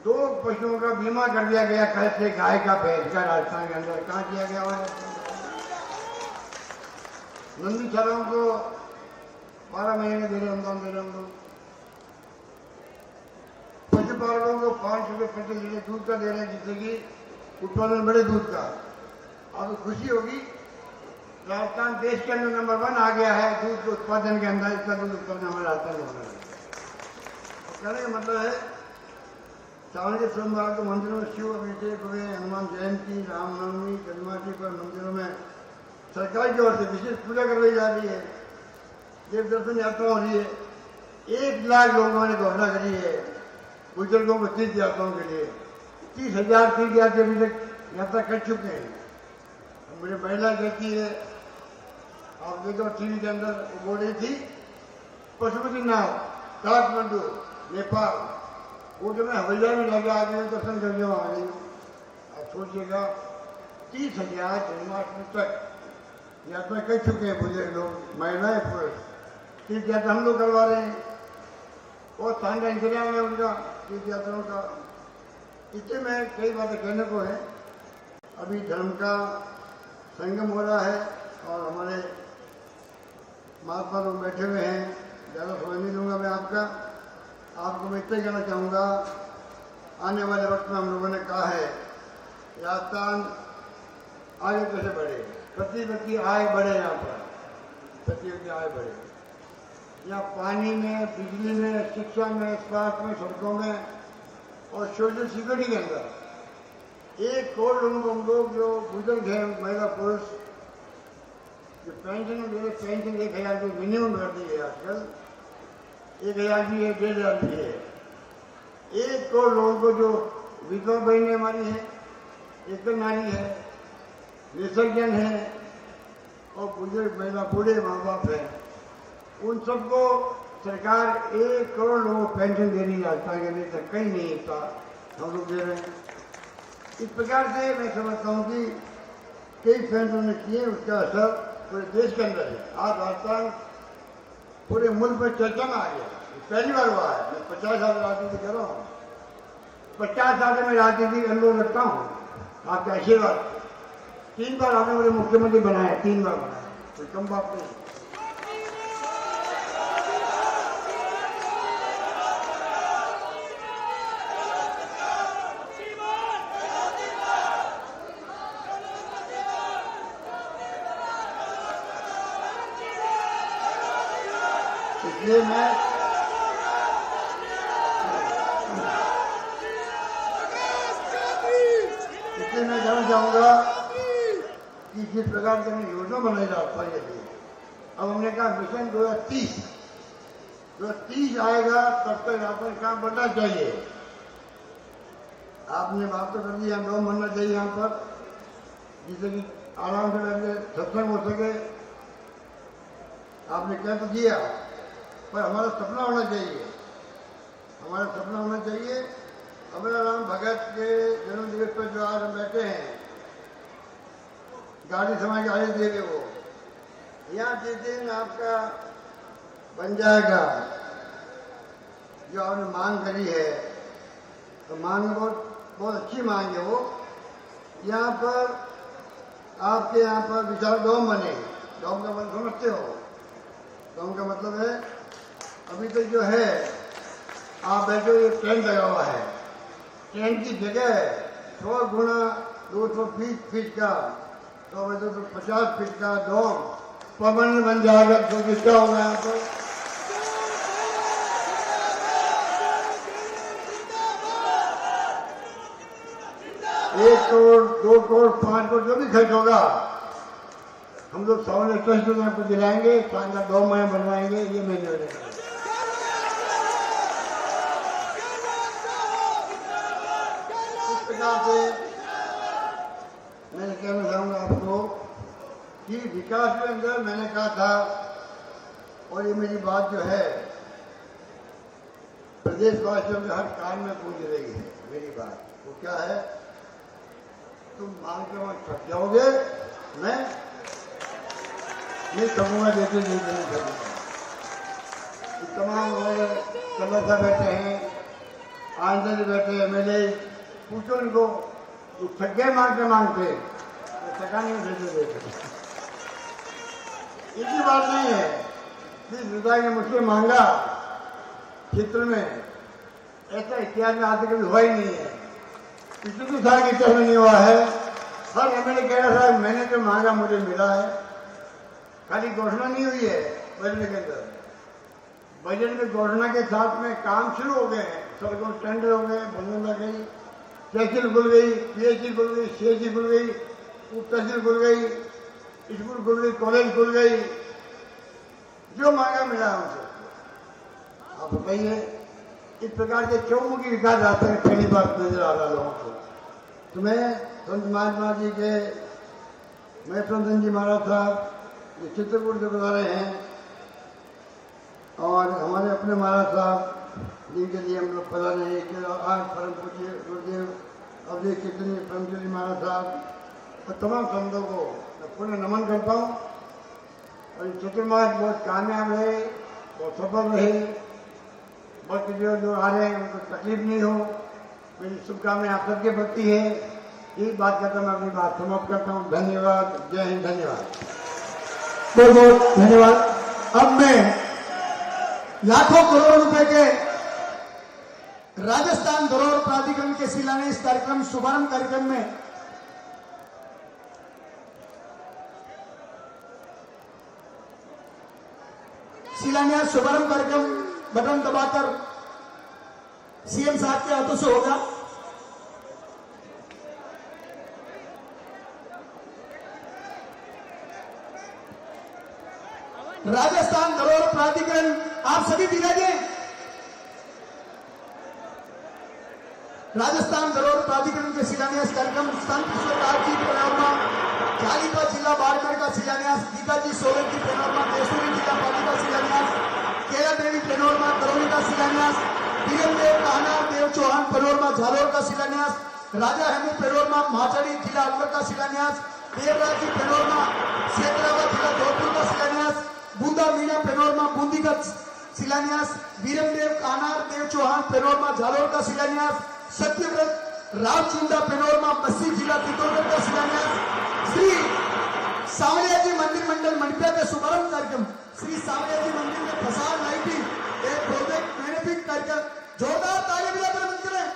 2 पशुओं का बीमा कर दिया गया, कैसे गाय का भैंस का राजस्थान के अंदर कहाँ किया गया हुआ है। नंदी चारों को 12 महीने दे रहे अनुदान दे रहे हम लोग, पशुपालकों को रुपये प्रति लीटर दूध का दे रहे हैं, जिससे कि उत्पादन बढ़े दूध का। आपको खुशी होगी, राजस्थान देश के अंदर नंबर 1 आ गया है दूध के उत्पादन के अंदर। इतना दूध उत्पादन हमारे राजस्थान में हो रहा है। कहने का मतलब है, सावन के सोमवार को मंदिरों में शिव अभिषेक हुए, हनुमान जयंती, रामनवमी, जन्माष्टमी पर मंदिरों में सरकार की ओर से विशेष पूजा करवाई जा रही है, देव दर्शन यात्रा हो रही है। 1 लाख लोगों ने घोषणा करी है बुजुर्गों को तीर्थ यात्राओं के लिए। 30,000 तीर्थ यात्री अभी तक यात्रा कर चुके हैं। मुझे महिला कहती है, आप देखो टीवी के अंदर वो बोल रही थी, पशुपतिनाथ, काठमांडू, नेपाल, वो जो मैं हवैया में लगा आ गई दर्शन करने आ गई हूँ। आप सोचिएगा 30,000 जन्माष्टमी तक यात्रा कर चुके हैं बुजुर्ग लोग, महिलाएं, पुरुष। तीर्थ यात्रा हम लोग करवा रहे हैं। बहुत शानदार इंतजाम है उनका तीर्थ यात्राओं का। इससे में कई बातें कहने को है। अभी धर्म का संगम हो रहा है और हमारे महात्मा लोग बैठे हुए हैं। ज़्यादा समय नहीं लूँगा मैं आपको मैं इतना कहना चाहूँगा, आने वाले वक्त में हम लोगों ने कहा है राजस्थान आगे कैसे बढ़े, प्रति व्यक्ति आय बढ़े, यहाँ पर प्रति व्यक्ति आय बढ़े। यहाँ पानी में, बिजली में, शिक्षा में, स्वास्थ्य में, सड़कों में और सोशल सिक्योरिटी के अंदर 1 करोड़ लोगों को हम लोग जो बुजुर्ग हैं, महिला पुरुष, जो पेंशन दे रहे, पेंशन 1,000 की मिनिमम कर दी है आजकल। 1,000 भी है, 1,500 भी है। 1 करोड़ लोगों को जो विधवा बहनें हमारी हैं, एकल नारी है, निसर्जन है और बुजुर्ग महिला, बूढ़े माँ बाप हैं, उन सबको सरकार 1 करोड़ लोगों को पेंशन दे रही है। राजस्थान के लिए कहीं नहीं था, हम लोग दे रहे हैं। इस प्रकार से मैं समझता हूँ कि कई फैसलों ने किए, उसका असर पूरे देश के अंदर है। आज राजस्थान पूरे मुल्क में चर्चा में आ गया। पहली बार हुआ है। मैं 50 साल राजनीति कर रहा हूँ, 50 साल से मैं राजनीति का अनुभव रखता हूँ। आपका आशीर्वाद 3 बार आपने मुझे मुख्यमंत्री बनाया, 3 बार बनाया, कोई कम बात नहीं। इसलिए मैं कहना चाहूँगा कि जिस प्रकार से हमने योजना बनाई राजस्थान के लिए, अब हमने कहा मिशन 2030 आएगा, तब तक राजस्थान काम बढ़ना चाहिए। आपने बात तो कर दी, हम लोग बनना चाहिए यहाँ पर, जिससे कि आराम से बैठ के सत्संग हो सके। आपने कह तो दिया, पर हमारा सपना होना चाहिए। हमारा सपना होना चाहिए अमरा राम भगत के जन्म दिवस पर जो आज हम बैठे हैं, गाड़ी समाज के आदेश दे रहे वो, यहाँ जिस दिन आपका बन जाएगा जो आपने मांग करी है, तो मांग बहुत अच्छी मांग है वो। यहाँ पर आपके यहाँ पर विचार डोम बने। डोम का मतलब समझते हो? डोम का मतलब है अभी तक जो है आप बैठे हुए टेंट लगा हुआ है, टेंट की जगह 100 गुना 200 फीट का, तो 50 फीट का डोम परमानेंट बन जाएगा। तो कितना होगा यहाँ पर? एक करोड़, 2 करोड़, 5 करोड़ जो भी खर्च होगा, हम लोग सावन ट्रस्ट में आपको दिलाएंगे, शानदार डोम में बनवाएंगे। ये मैं निर्णय करूँगा। से मैं कहना चाहूँगा आपको कि विकास के अंदर मैंने कहा था, और ये मेरी बात जो है प्रदेशवासियों के हर कान में गूंज रही है। मेरी बात वो क्या है, तुम मांग के वहाँ छट जाओगे, मैं नहीं कहूँगा, देते नहीं सकूँगा। तमाम कलर से बैठे हैं, आंदर बैठे हैं, MLA, पूछो उनको, छग्गे मांगते सका नहीं देते। इसी बात नहीं है, जिस विधायक ने मुझसे मांगा क्षेत्र में ऐसा इतिहास में आज तक कभी हुआ ही नहीं है। पिछले साल की तरह नहीं हुआ है। हर एमएलए कह रहा था मैंने जो मांगा मुझे मिला है। खाली घोषणा नहीं हुई है बजट के अंदर, बजट में घोषणा के साथ में काम शुरू हो गए हैं। सड़कों टेंडर हो गए, बनने लग गई, तहसील खुल गई, पीएचडी खुल गई, सीएचडी खुल गई, उप तहसील खुल गई, स्कूल खुल गई, कॉलेज खुल गई। जो मांगा मिला हमसे। आप बताइए, इस प्रकार के चौमुखी विकास रास्ते में पहली बार नजर आ रहा लोगों को। तो मैं संत महात्मा जी के महत्वचंद जी महाराज साहब जो चित्रकूट से बता रहे हैं, और हमारे अपने महाराज साहब जिनके लिए हम लोग बता रहे हैं कि आज परम पूज्य गुरुदेव अवधेश कितनी परमचंद महाराज साहब और तमाम संतों को मैं पुनः नमन करता हूँ। और चतुर्मास बहुत कामयाब रहे, बहुत सफल रहे। वक्त जो आ रहे हैं उनको तकलीफ नहीं हो, मेरी शुभकामनाएं आप सबके प्रति है। यही बात करता मैं अपनी बात समाप्त करता हूँ। धन्यवाद। जय हिंद। धन्यवाद। बहुत बहुत धन्यवाद। अब मैं लाखों करोड़ रुपए के राजस्थान धरोहर प्राधिकरण के शिलान्यास कार्यक्रम शुभारंभ कार्यक्रम में शिलान्यास शुभारंभ कार्यक्रम बटन दबाकर सीएम साहब के हाथों से होगा। राजस्थान धरोहर प्राधिकरण आप सभी दिखाइए। राजस्थान धरोहर प्राधिकरण के शिलान्यास कार्यक्रम संत ईश्वरदास जी पैनोरमा जालीपा जिला बाड़मेर का शिलान्यास, गीताजी सोलंकी पैनोरमा देसूरी जिला पाली का शिलान्यास, केला देवी पैनोरमा करौली का शिलान्यास, वीरमदेव कान्हा देव चौहान पैनोरमा झालोर का शिलान्यास, राजा हेमू पैनोरमा माचड़ी जिला अलवर का शिलान्यास, देवराज जी पैनोरमा सेतरावा जिला जोधपुर का शिलान्यास, बूंदा मीना पैनोरमा बूंदी का शिलान्यास, वीरमदेव कान्हा देव चौहान पैनोरमा झालोर का शिलान्यास, सत्यव्रत रामचुंदा पैनोरमा बस्सी जिला चित्तौड़गढ़ का शिलान्यास, श्री सांवलिया जी मंदिर मंडल मंडपिया का शुभारंभ कार्यक्रम, श्री सांवलिया जी मंदिर में फसाद लाइटिंग एक प्रोजेक्ट बेनिफिट कार्यक्रम, जोरदार ताली बजाकर मंदिर है।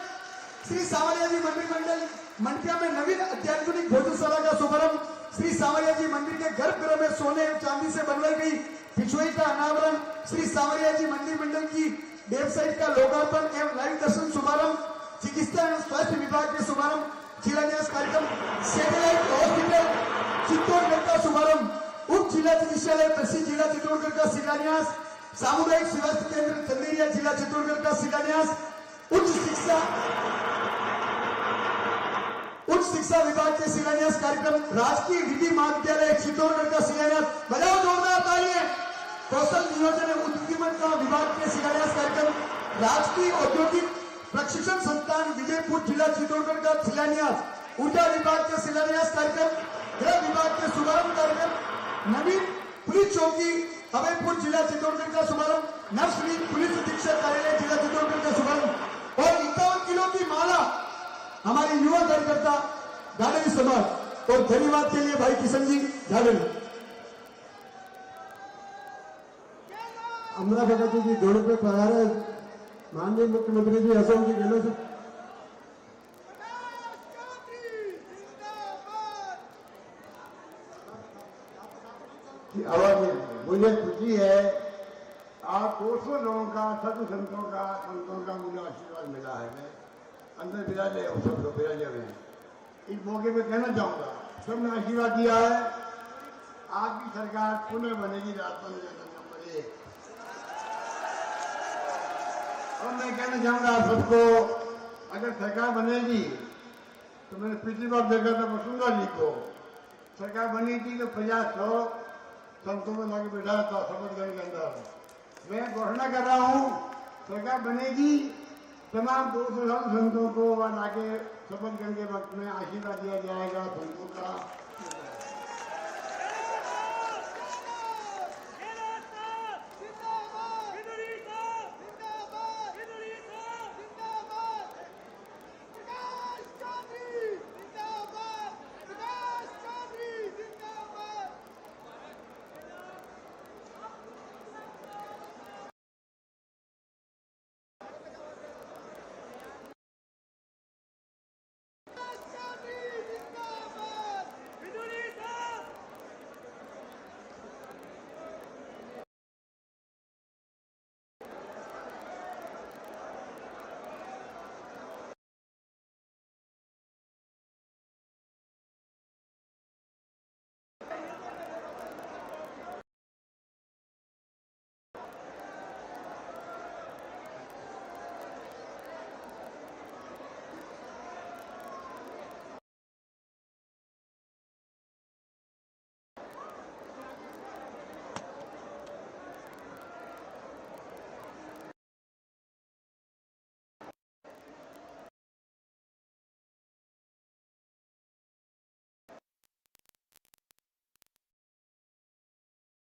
श्री सांवलिया जी मंदिर मंडल मंडपिया में नवीन अत्याधुनिक भोजनशाला का शुभारंभ, श्री सांवलिया जी मंदिर के गर्भगृह में सोने और चांदी से बनवाई गई पिछुई का अनावरण, श्री सांवलिया जी मंदिर मंडल की वेबसाइट का लोकार्पण एवं लाइव दर्शन शुभारंभ, चिकित्सा एवं स्वास्थ्य विभाग के शुभारंभ शिलान्यास कार्यक्रम, सैटेलाइट हॉस्पिटल चित्तौड़गढ़ का शुभारंभ, उप जिला चिकित्सालय बस्सी जिला चित्तौड़गढ़ का शिलान्यास, सामुदायिक स्वास्थ्य केंद्र चंदेरिया जिला चित्तौड़गढ़ का शिलान्यास, उच्च शिक्षा विभाग के शिलान्यास कार्यक्रम, राजकीय विधि महाविद्यालय चित्तौड़गढ़ का शिलान्यास, बजाओ जोरदार तालियां। कौशल नियोजन एवं उद्यमिता विभाग के शिलान्यास कार्यक्रम, राजकीय औद्योगिक प्रशिक्षण संस्थान विजयपुर जिला चित्तौड़गढ़ का शिलान्यास, ऊर्जा विभाग के शिलान्यास कार्यक्रम, गृह विभाग के शुभारंभ कार्यक्रम, नवीन पुलिस चौकी अभयपुर जिला चित्तौड़गढ़ का शुभारंभ, नवश्री पुलिस अधीक्षक कार्यालय जिला चित्तौड़गढ़ का शुभारंभ और 51 किलो की माला हमारे युवा कार्यकर्ता घाडेरी समाज। और धन्यवाद के लिए भाई किशन जी घाडेरी। अमरावती जी जोड़ पे पधारे माननीय मुख्यमंत्री जी अशोक जी गहलोत की आवाज में मुझे खुशी है। आज 200 लोगों का साधु संतों का मुझे आशीर्वाद मिला है। मैं अंदर विराजे और सब लोग विराजे हुए हैं। इस मौके पे कहना चाहूंगा सबने आशीर्वाद दिया है। आपकी सरकार पुनः बनेगी राजस्थान नंबर 1। और मैं कहना चाहूंगा आप सबको, अगर सरकार बनेगी तो मैंने पिछली बार देखा था वसुंधरा जी को, सरकार बनी थी तो 50-100 संतों को लाके बैठाया था शपथ ग्रहण के अंदर। मैं घोषणा कर रहा हूँ सरकार बनेगी, तमाम 200 संतों को लाके शपथ ग्रहण के वक्त में आशीर्वाद दिया जाएगा संतों का।